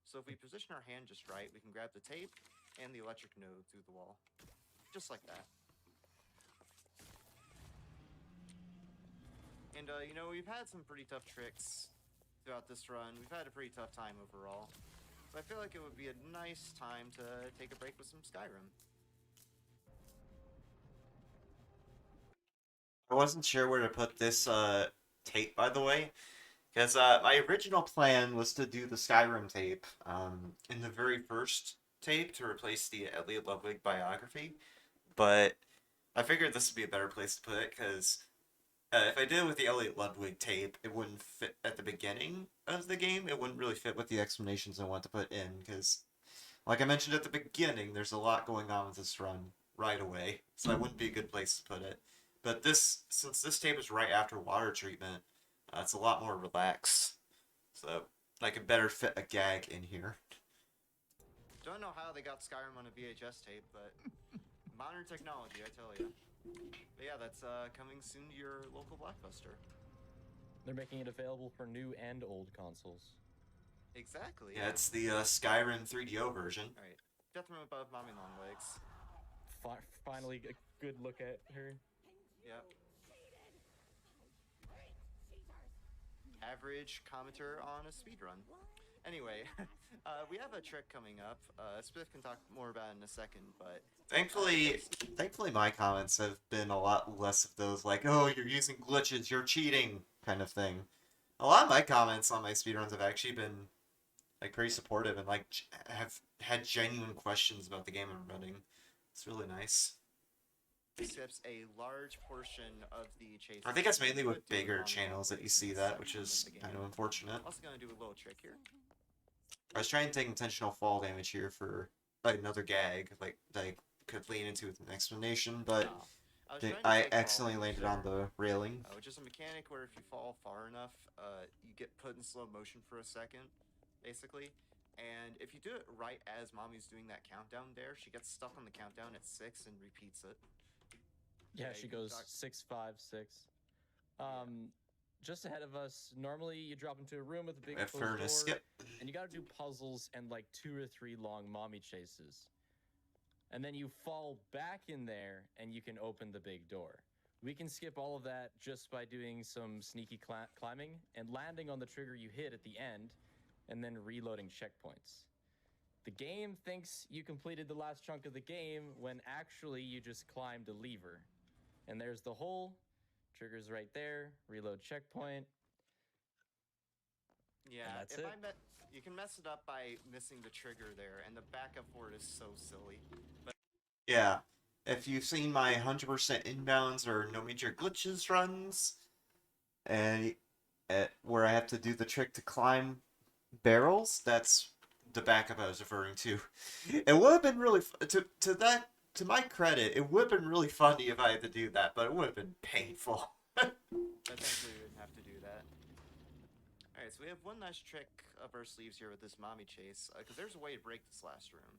So if we position our hand just right, we can grab the tape and the electric node through the wall. Just like that. And, you know, we've had some pretty tough tricks throughout this run. We've had a pretty tough time overall. So I feel like it would be a nice time to take a break with some Skyrim. I wasn't sure where to put this tape, by the way, because my original plan was to do the Skyrim tape in the very first tape to replace the Elliot Ludwig biography, but I figured this would be a better place to put it because if I did it with the Elliot Ludwig tape, it wouldn't fit at the beginning of the game. It wouldn't really fit with the explanations I want to put in because, like I mentioned at the beginning, there's a lot going on with this run right away, so that wouldn't be a good place to put it. But this, since this tape is right after water treatment, it's a lot more relaxed. So I could better fit a gag in here. Don't know how they got Skyrim on a VHS tape, but modern technology, I tell you. But yeah, that's coming soon to your local Blockbuster. They're making it available for new and old consoles. Exactly. Yeah, it's the Skyrim 3DO version. All right. Death Room above Mommy Longlegs. Finally, a good look at her. Yep. Average commenter on a speedrun. Anyway, we have a trick coming up. Spiff can talk more about it in a second, but Thankfully, my comments have been a lot less of those like, "Oh, you're using glitches, you're cheating," kind of thing. A lot of my comments on my speedruns have actually been like pretty supportive and like have had genuine questions about the game I'm running. It's really nice. skips a large portion of the chase. I think it's mainly with bigger channels that you see that, which is kind of unfortunate. Also gonna do a little trick here. I was trying to take intentional fall damage here for like another gag, like that I could lean into with an explanation, but I accidentally landed on the railing. Which is a mechanic where if you fall far enough, you get put in slow motion for a second, basically. And if you do it right as Mommy's doing that countdown there, she gets stuck on the countdown at 6 and repeats it. Yeah, she goes 6, 5, 6. Just ahead of us, normally you drop into a room with a big closed door, skip. and you gotta do puzzles and like 2 or 3 long mommy chases. And then you fall back in there and you can open the big door. We can skip all of that just by doing some sneaky climbing and landing on the trigger you hit at the end, and then reloading checkpoints. The game thinks you completed the last chunk of the game when actually you just climbed a lever. And there's the hole, triggers right there, reload checkpoint. Yeah, that's it. You can mess it up by missing the trigger there, and the backup for it is so silly. But yeah, if you've seen my 100% inbounds or no major glitches runs, and where I have to do the trick to climb barrels, that's the backup I was referring to. It would have been really to my credit, it would have been really funny if I had to do that, but it would have been painful. But thankfully we didn't have to do that. Alright, so we have one nice trick up our sleeves here with this mommy chase, because there's a way to break this last room.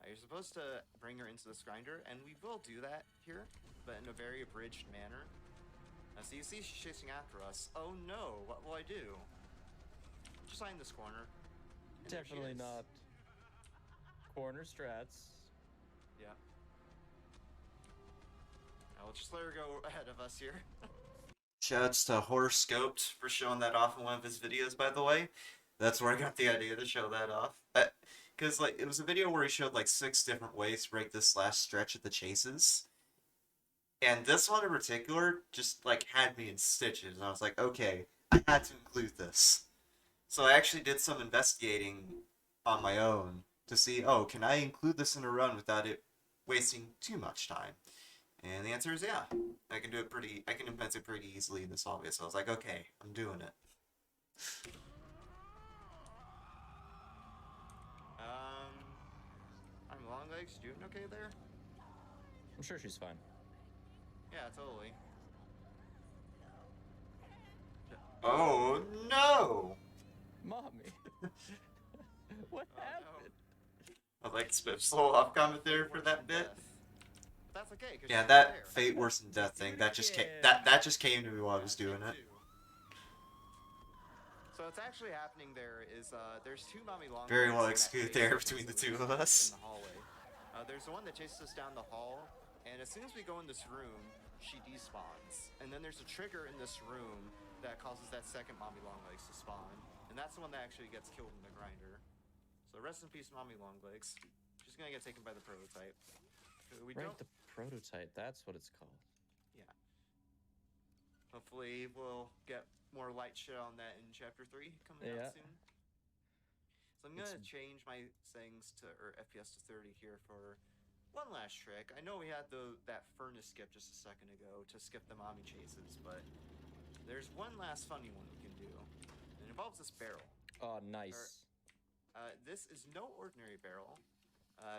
You're supposed to bring her into this grinder, and we will do that here, but in a very abridged manner. So you see she's chasing after us. Oh no, what will I do? Just hide in this corner. And Definitely not corner strats. Yeah. I'll just let her go ahead of us here. Shouts to Horoscoped for showing that off in one of his videos, by the way. That's where I got the idea to show that off. Because like it was a video where he showed like 6 different ways to break this last stretch of the chases, and this one in particular just like had me in stitches. And I was like, okay, I had to include this. So I actually did some investigating on my own to see, oh, can I include this in a run without it wasting too much time? And the answer is yeah. I can do it pretty. I can implement it pretty easily in this hallway. So I was like, okay, I'm doing it. I'm Longlegs. Doing okay there? I'm sure she's fine. Yeah, totally. Oh no! Mommy. What Oh, happened? I like Spiff's little off comment there for that bit. Death. But that's okay. 'Cause Yeah, she's that there. fate worse than death thing. That just came. Yeah. That just came to me while I was doing it. So what's actually happening there is there's 2 mommy long. Very well legs that executed chase there us between the in 2 of us. In the hallway. There's the one that chases us down the hall, and as soon as we go in this room, she despawns. And then there's a trigger in this room that causes that second mommy long legs to spawn, and that's the one that actually gets killed in the grinder. So rest in peace, mommy long legs. She's gonna get taken by the prototype. We Right, don't. the prototype. That's what it's called. Yeah. Hopefully we'll get more light shit on that in chapter 3 coming Yeah. out soon. So I'm gonna change my settings to FPS to 30 here for one last trick. I know we had that furnace skip just a second ago to skip the mommy chases, but there's one last funny one we can do. It involves this barrel. Oh, nice. This is no ordinary barrel,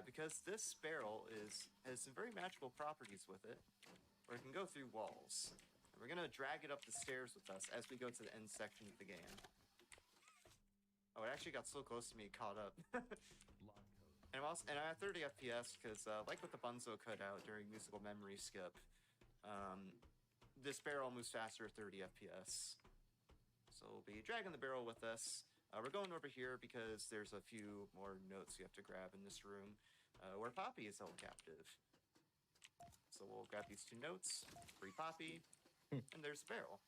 because this barrel has some very magical properties with it, where it can go through walls. And we're gonna drag it up the stairs with us as we go to the end section of the game. Oh, it actually got so close to me, it caught up. And I'm at 30 FPS because, like with the Bunzo cutout during musical memory skip, this barrel moves faster at 30 FPS. So we'll be dragging the barrel with us. We're going over here because there's a few more notes you have to grab in this room, where Poppy is held captive. So we'll grab these 2 notes, free Poppy, and there's the barrel.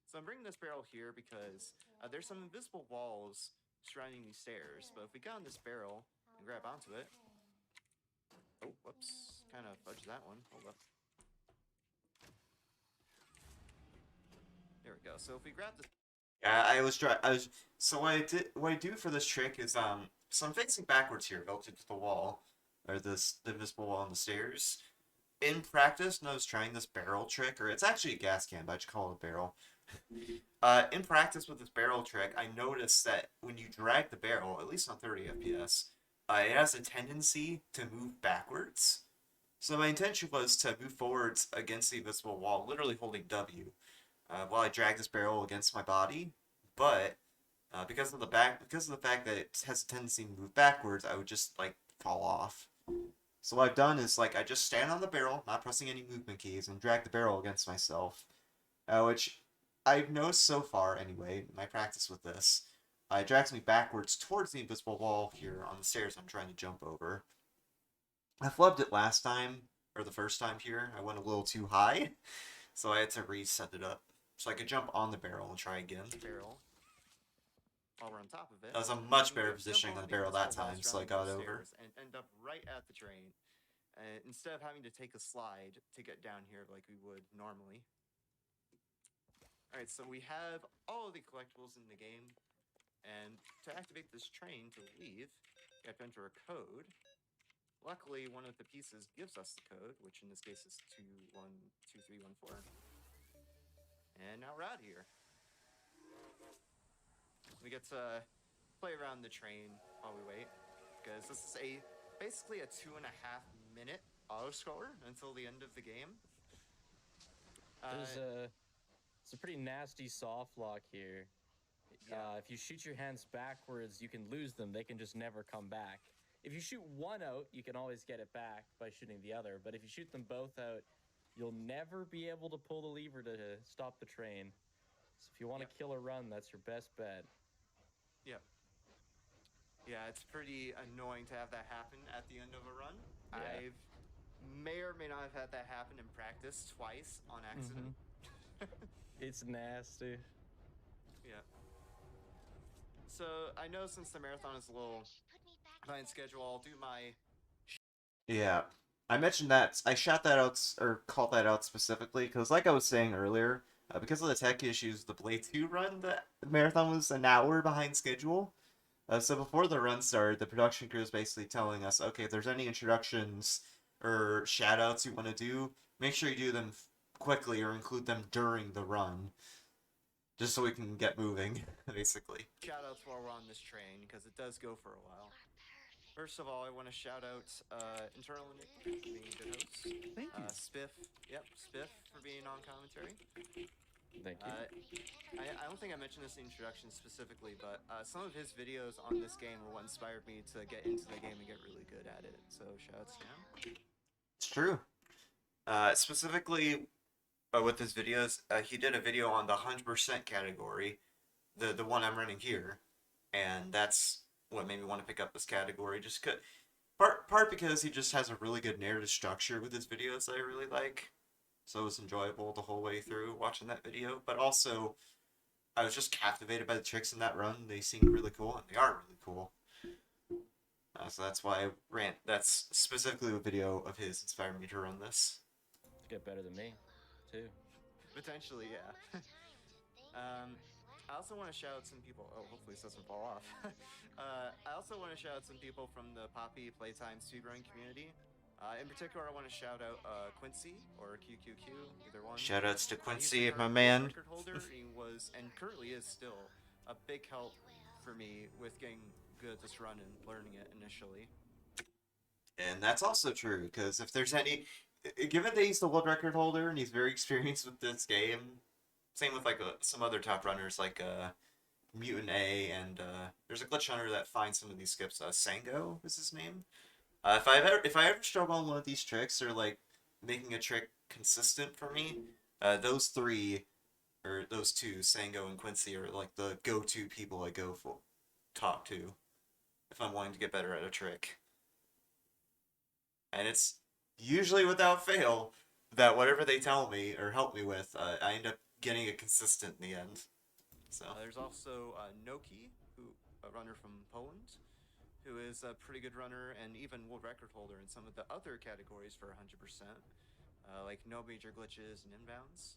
So I'm bringing this barrel here because there's some invisible walls surrounding these stairs, but if we get on this barrel and grab onto it... Oh, whoops. Kind of fudged that one. Hold up. There we go. So if we grab this... Yeah, so what I do for this trick is so I'm facing backwards here relative to the wall, or the invisible wall on the stairs. In practice, when I was trying this barrel trick, or it's actually a gas can, but I just call it a barrel. In practice with this barrel trick, I noticed that when you drag the barrel, at least on 30 FPS, it has a tendency to move backwards. So my intention was to move forwards against the invisible wall, literally holding W, while I drag this barrel against my body. But because of the fact that it has a tendency to move backwards, I would just like fall off. So what I've done is like I just stand on the barrel, not pressing any movement keys, and drag the barrel against myself, which I've noticed so far anyway, my practice with this, it drags me backwards towards the invisible wall here on the stairs I'm trying to jump over. I flubbed it last time, or the first time here. I went a little too high, so I had to reset it up. So I could jump on the barrel and try again. barrel while we're on top of it. That was a much And better we positioning jump on on the barrel that invisible walls time, so I surrounding got those over. stairs and end up right at the drain. Instead of having to take a slide to get down here like we would normally. Alright, so we have all of the collectibles in the game, and to activate this train to leave, you have to enter a code. Luckily, one of the pieces gives us the code, which in this case is 212314. And now we're out of here. We get to play around the train while we wait, because this is basically a 2.5-minute autoscroller until the end of the game. It's a pretty nasty soft lock here. Yeah. If you shoot your hands backwards, you can lose them. They can just never come back. If you shoot one out, you can always get it back by shooting the other. But if you shoot them both out, you'll never be able to pull the lever to stop the train. So if you want to kill a run, that's your best bet. Yep. Yeah, it's pretty annoying to have that happen at the end of a run. Yeah. I've may or may not have had that happen in practice twice on accident. It's nasty. Yeah. So I know since the marathon is a little behind schedule, I'll do my. Yeah. I mentioned that I shot that out or called that out specifically because, like I was saying earlier, because of the tech issues, the Blade 2 run, the marathon was an hour behind schedule. So before the run started, the production crew was basically telling us, okay, if there's any introductions or shoutouts you want to do, make sure you do them quickly or include them during the run, just so we can get moving, basically. Shoutouts while we're on this train because it does go for a while. First of all, I want to shout out Internal and Nick for being good hosts. Thank you. Spiff, Spiff for being on commentary. Thank you. I don't think I mentioned this in the introduction specifically, but some of his videos on this game were what inspired me to get into the game and get really good at it. So shoutouts to him. It's true. Specifically, with his videos, he did a video on the 100% category, the one I'm running here, and that's what made me want to pick up this category. Just part because he just has a really good narrative structure with his videos that I really like, so it was enjoyable the whole way through watching that video. But also, I was just captivated by the tricks in that run. They seemed really cool, and they are really cool. So that's why I ran. That's specifically a video of his inspired me to run this. Get better than me, too. Potentially, yeah. I also want to shout out some people. Oh, hopefully this doesn't fall off. I also want to shout out some people from the Poppy Playtime speedrun community. In particular, I want to shout out Quincy or QQQ, either one. Shoutouts to He's the Quincy, current my world man. record holder. He was and currently is still a big help for me with getting good at this run and learning it initially. And that's also true, because if there's any... Given that he's the world record holder and he's very experienced with this game, same with like some other top runners like Mutant A, and there's a glitch hunter that finds some of these skips. Sango is his name. If I ever struggle on one of these tricks or like making a trick consistent for me, those three or those two, Sango and Quincy, are like the go-to people I go for talk to if I'm wanting to get better at a trick. And it's usually without fail that whatever they tell me or help me with, I end up getting it consistent in the end. So There's also Noki, a runner from Poland, who is a pretty good runner and even world record holder in some of the other categories for 100%, like no major glitches and inbounds.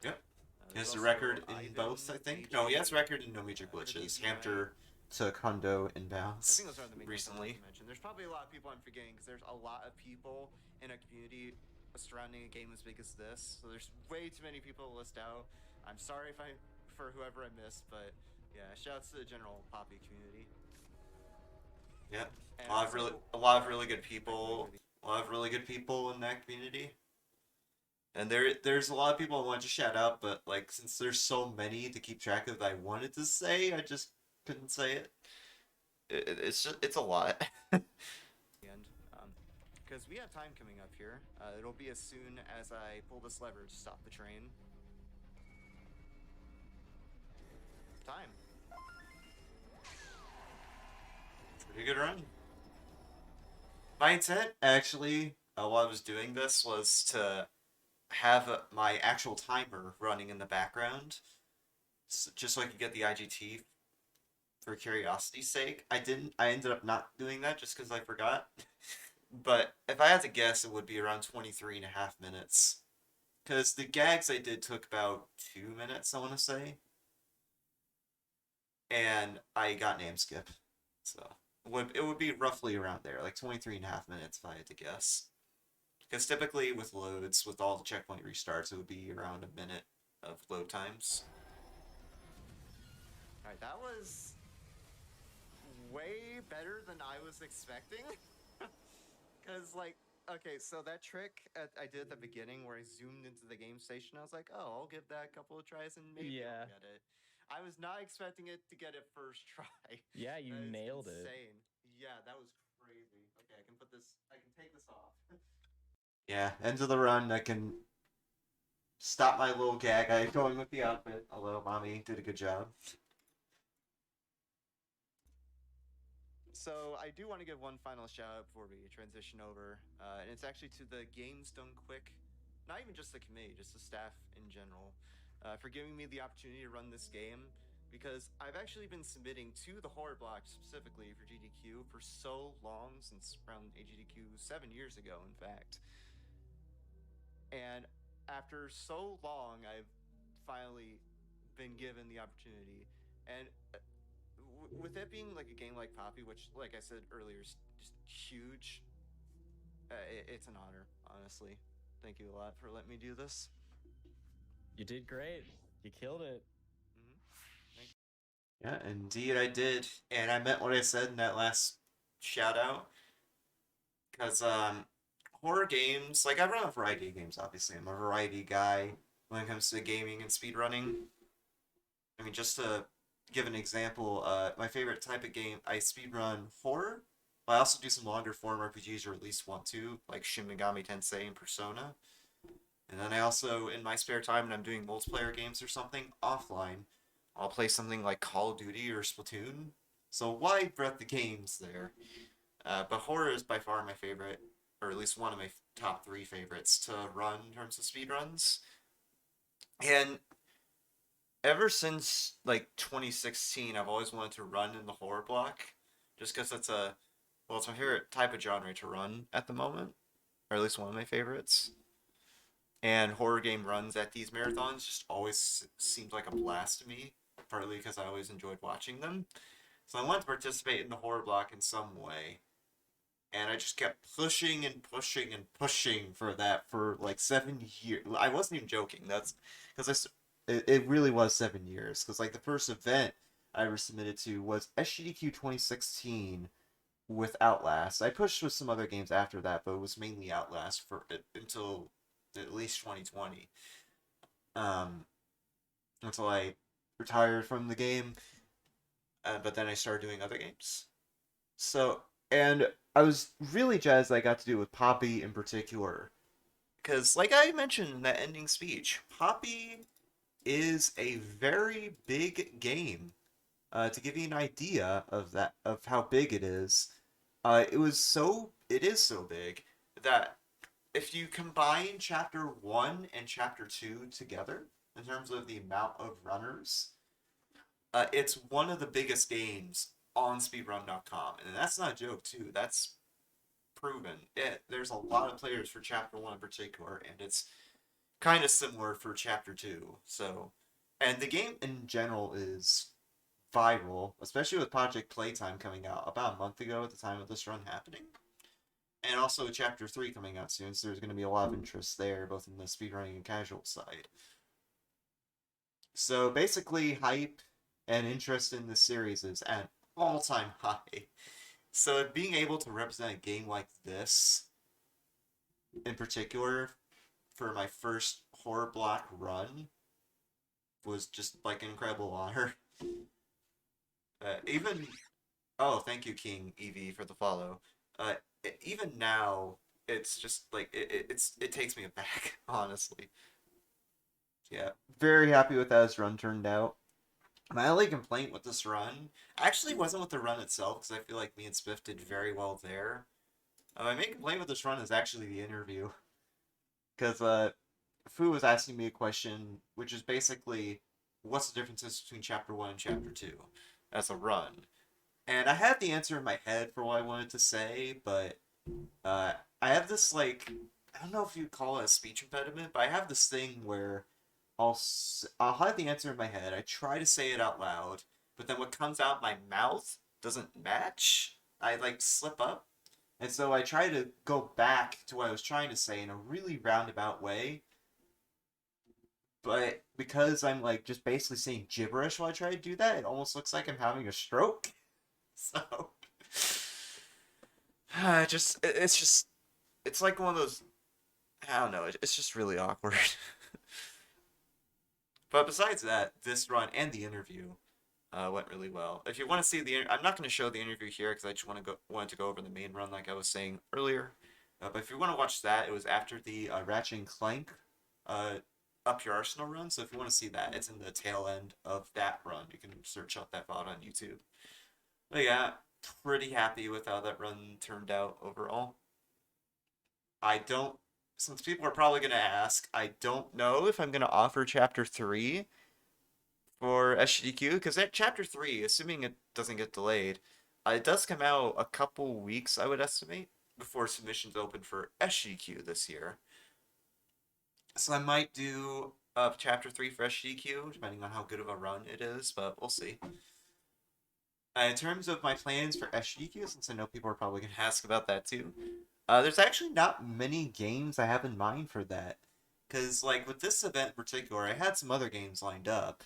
yep, he There's has a also record in Ivan, both. I think. AG, No, he has record in no major for the glitches. DPI. Hamter took Hundo I inbounds think those are the main ones I recently. wanted to mention. There's probably a lot of people I'm forgetting because there's a lot of people in a community surrounding a game as big as this. So there's way too many people to list out. I'm sorry for whoever I missed, but yeah, shouts to the general Poppy community. Yep, And a lot of really good people. A lot of really good people in that community. And there's a lot of people I wanted to shout out, but like since there's so many to keep track of that I wanted to say, I just couldn't say it. It's a lot. Because we have time coming up here. It'll be as soon as I pull this lever to stop the train. Time. Pretty good run. My intent, actually, while I was doing this, was to have my actual timer running in the background, just so I could get the IGT for curiosity's sake. I didn't. I ended up not doing that just because I forgot. But if I had to guess, it would be around 23 and a half minutes. Because the gags I did took about 2 minutes, I want to say. And I got name skip. So it would be roughly around there, like 23 and a half minutes if I had to guess. Because typically with loads, with all the checkpoint restarts, it would be around a minute of load times. Alright, that was way better than I was expecting. Because, like, okay, so that trick I did at the beginning where I zoomed into the game station, I was like, oh, I'll give that a couple of tries and maybe I'll get it. I was not expecting it to get it first try. Yeah, you nailed it. Insane. Yeah, that was crazy. Okay, I can take this off. Yeah, end of the run, I can stop my little gag I going with the outfit, although Mommy did a good job. So I do want to give one final shout out before we transition over, and it's actually to the Games Done Quick, not even just the committee, just the staff in general, for giving me the opportunity to run this game. because I've actually been submitting to the horror block specifically for GDQ for so long, since around AGDQ 7 years ago, in fact. And after so long, I've finally been given the opportunity. And with it being like a game like Poppy, which, like I said earlier, is just huge, it's an honor, honestly. Thank you a lot for letting me do this. You did great. You killed it. Yeah, indeed I did. And I meant what I said in that last shout out. Because horror games, like I run a variety of games, obviously. I'm a variety guy when it comes to gaming and speedrunning. I mean, just to give an example, my favorite type of game, I speedrun horror. But I also do some longer form RPGs, or at least want to, like Shin Megami Tensei and Persona. And then I also, in my spare time, when I'm doing multiplayer games or something offline, I'll play something like Call of Duty or Splatoon. So wide breadth of games there. But horror is by far my favorite, or at least one of my top 3 favorites to run in terms of speedruns. And ever since like 2016, I've always wanted to run in the horror block, just because it's it's my favorite type of genre to run at the moment, or at least one of my favorites. And horror game runs at these marathons just always seemed like a blast to me, partly because I always enjoyed watching them. So I wanted to participate in the horror block in some way. And I just kept pushing and pushing and pushing for that for like 7 years. I wasn't even joking. That's because it really was 7 years. Because like the first event I ever submitted to was SGDQ 2016 with Outlast. I pushed with some other games after that, but it was mainly Outlast for until at least 2020. Until I retired from the game, but then I started doing other games. So, and I was really jazzed I got to do it with Poppy in particular. Because, like I mentioned in that ending speech, Poppy is a very big game. To give you an idea of how big it is, it is so big that if you combine Chapter 1 and Chapter 2 together, in terms of the amount of runners, it's one of the biggest games on speedrun.com. And that's not a joke, too. That's proven. There's a lot of players for Chapter 1 in particular, and it's kind of similar for Chapter 2. So, and the game in general is viral, especially with Project Playtime coming out about a month ago at the time of this run happening. And also Chapter 3 coming out soon, so there's going to be a lot of interest there, both in the speedrunning and casual side. So basically, hype and interest in the series is at an all-time high. So being able to represent a game like this, in particular, for my first horror block run, was just like an incredible honor. Even oh, thank you, King EV, for the follow. Even now, it's just like it takes me aback, honestly. Yeah, very happy with how this run turned out. My only complaint with this run actually wasn't with the run itself, because I feel like me and Spiff did very well there. My main complaint with this run is actually the interview. Because Fu was asking me a question, which is basically, what's the differences between Chapter 1 and Chapter 2 as a run? And I had the answer in my head for what I wanted to say, but I have this, like, I don't know if you'd call it a speech impediment, but I have this thing where I'll have the answer in my head. I try to say it out loud, but then what comes out my mouth doesn't match. I like slip up, and so I try to go back to what I was trying to say in a really roundabout way. But because I'm like just basically saying gibberish while I try to do that, it almost looks like I'm having a stroke. So it's like one of those. I don't know. It's just really awkward. But besides that, this run and the interview went really well. If you want to see I'm not going to show the interview here because I just wanted to go over the main run like I was saying earlier. But if you want to watch that, it was after the Ratchet and Clank Up Your Arsenal run. So if you want to see that, it's in the tail end of that run. You can search up that VOD on YouTube. But yeah, pretty happy with how that run turned out overall. Since people are probably going to ask, I don't know if I'm going to offer Chapter 3 for SGDQ because that chapter 3, assuming it doesn't get delayed, it does come out a couple weeks, I would estimate, before submissions open for SGDQ this year. So I might do chapter 3 for SGDQ, depending on how good of a run it is, but we'll see. In terms of my plans for SGDQ, since I know people are probably going to ask about that too, there's actually not many games I have in mind for that. Because, like, with this event in particular, I had some other games lined up,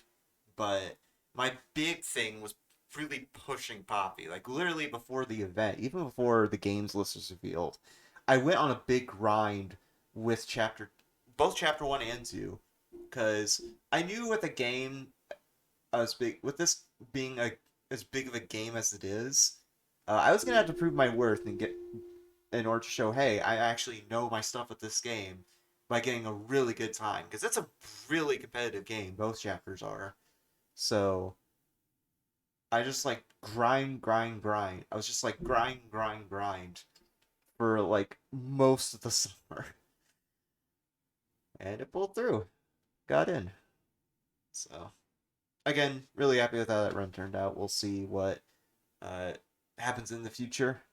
but my big thing was really pushing Poppy. Like, literally before the event, even before the games list was revealed, I went on a big grind with both chapter 1 and 2, because I knew with a game as big, with this being as big of a game as it is, I was gonna have to prove my worth and get in order to show, hey, I actually know my stuff with this game by getting a really good time, because it's a really competitive game. Both chapters are. So I just like grind. I was just like grind for like most of the summer, and it pulled through. Got in. So again, really happy with how that run turned out. We'll see what uh, happens in the future.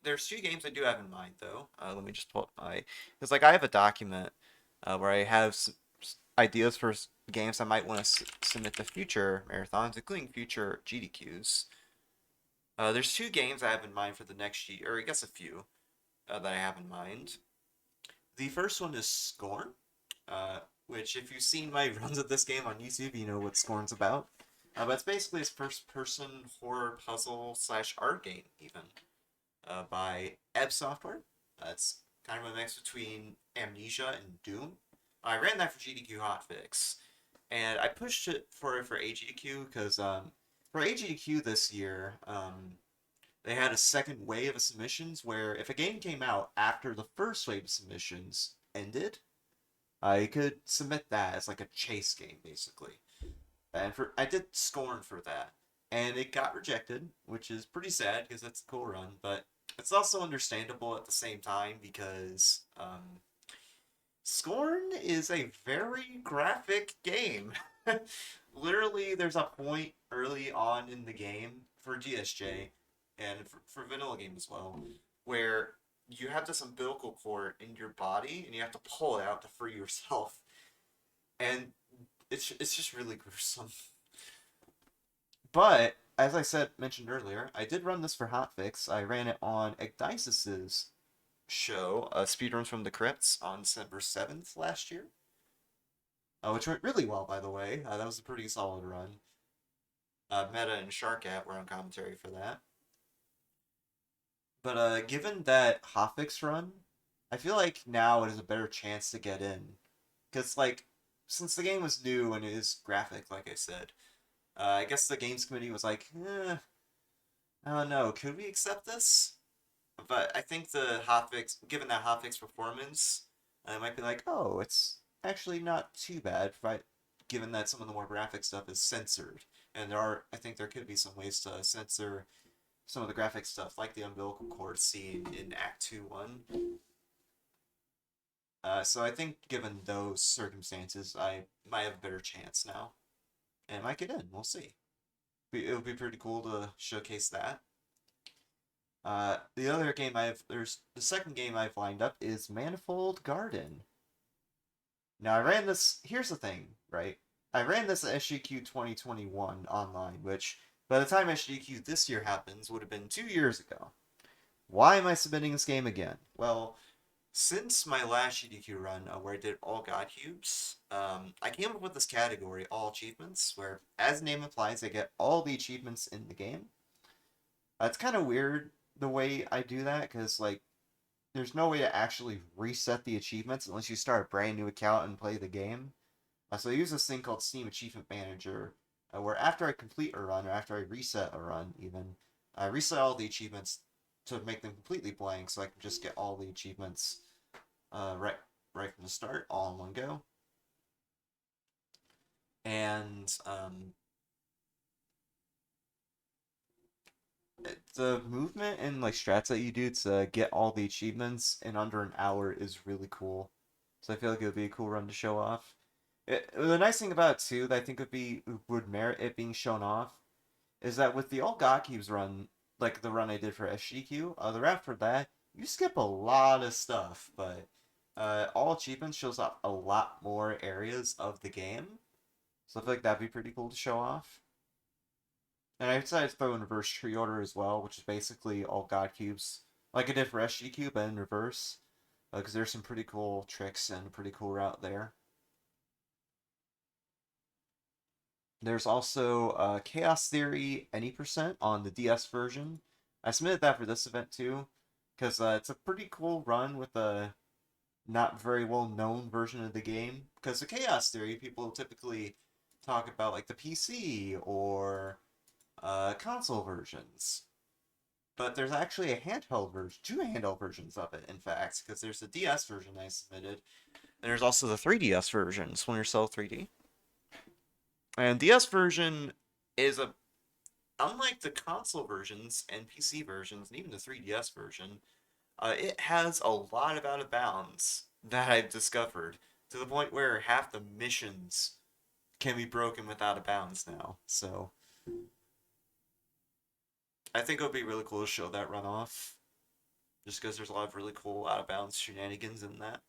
There's two games I do have in mind though. Let me just pull up because like I have a document where I have ideas for games I might want to submit to future marathons, including future GDQs. There's two games I have in mind for the next year, or I guess a few that I have in mind. The first one is Scorn, which if you've seen my runs of this game on YouTube, you know what Scorn's about. But it's basically this first-person horror puzzle / art game, even. By Ebb Software. It's kind of a mix between Amnesia and Doom. I ran that for GDQ Hotfix, and I pushed it for AGDQ because for AGDQ this year, they had a second wave of submissions where if a game came out after the first wave of submissions ended, I could submit that as like a chase game basically. And I did Scorn for that, and it got rejected, which is pretty sad because it's a cool run, but it's also understandable at the same time because Scorn is a very graphic game. Literally, there's a point early on in the game for GSJ and for vanilla game as well, where you have this umbilical cord in your body and you have to pull it out to free yourself, and it's just really gruesome. But as I mentioned earlier, I did run this for Hotfix. I ran it on Igdysis's show, Speedruns from the Crypts, on December 7th last year. Which went really well, by the way. That was a pretty solid run. Meta and Sharkat were on commentary for that. But given that Hotfix run, I feel like now it is a better chance to get in. Because, like, since the game was new and it is graphic, like I said, I guess the games committee was like, I don't know, could we accept this? But I think given that hotfix performance, I might be like, oh, it's actually not too bad, given that some of the more graphic stuff is censored. And I think there could be some ways to censor some of the graphic stuff, like the umbilical cord scene in Act 2-1. So I think given those circumstances, I might have a better chance now. And I might get in, we'll see. It would be pretty cool to showcase that. The other game the second game I've lined up is Manifold Garden. Now I ran this, here's the thing, right? I ran this at SGQ 2021 online, which by the time SGQ this year happens would have been 2 years ago. Why am I submitting this game again? Well, since my last GDQ run, where I did all God Cubes, I came up with this category, All Achievements, where, as the name implies, I get all the achievements in the game. It's kind of weird the way I do that, because, like, there's no way to actually reset the achievements unless you start a brand new account and play the game. So I use this thing called Steam Achievement Manager, where after I complete a run, or after I reset a run, even, I reset all the achievements to make them completely blank, so I can just get all the achievements right from the start, all in one go. And the movement and like strats that you do to get all the achievements in under an hour is really cool. So I feel like it would be a cool run to show off. The nice thing about it too, that I think would merit it being shown off, is that with the old God Cubes run, like the run I did for SGQ, the route for that, you skip a lot of stuff, but all achievements shows off a lot more areas of the game. So I feel like that'd be pretty cool to show off. And I decided to throw in reverse tree order as well, which is basically all God Cubes, like I did for SGQ, but in reverse. Because there's some pretty cool tricks and a pretty cool route there. There's also Chaos Theory any percent on the DS version. I submitted that for this event too, because it's a pretty cool run with a not very well known version of the game. Because the Chaos Theory, people typically talk about like the PC or console versions. But there's actually a handheld version, two handheld versions of it, in fact, because there's the DS version I submitted, and there's also the 3DS version, Splinter Cell 3D. And DS version is unlike the console versions and PC versions, and even the 3DS version, it has a lot of out of bounds that I've discovered, to the point where half the missions can be broken with out of bounds now. So I think it would be really cool to show that run off, just because there's a lot of really cool out of bounds shenanigans in that.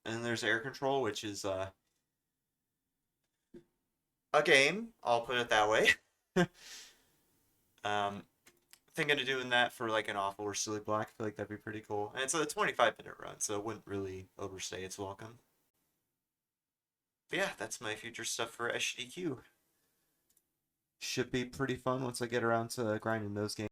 And then there's Air Control, which is a game. I'll put it that way. Thinking of doing that for like an awful or silly block. I feel like that'd be pretty cool. And it's a 25-minute run, so it wouldn't really overstay its welcome. But yeah, that's my future stuff for SGDQ. Should be pretty fun once I get around to grinding those games.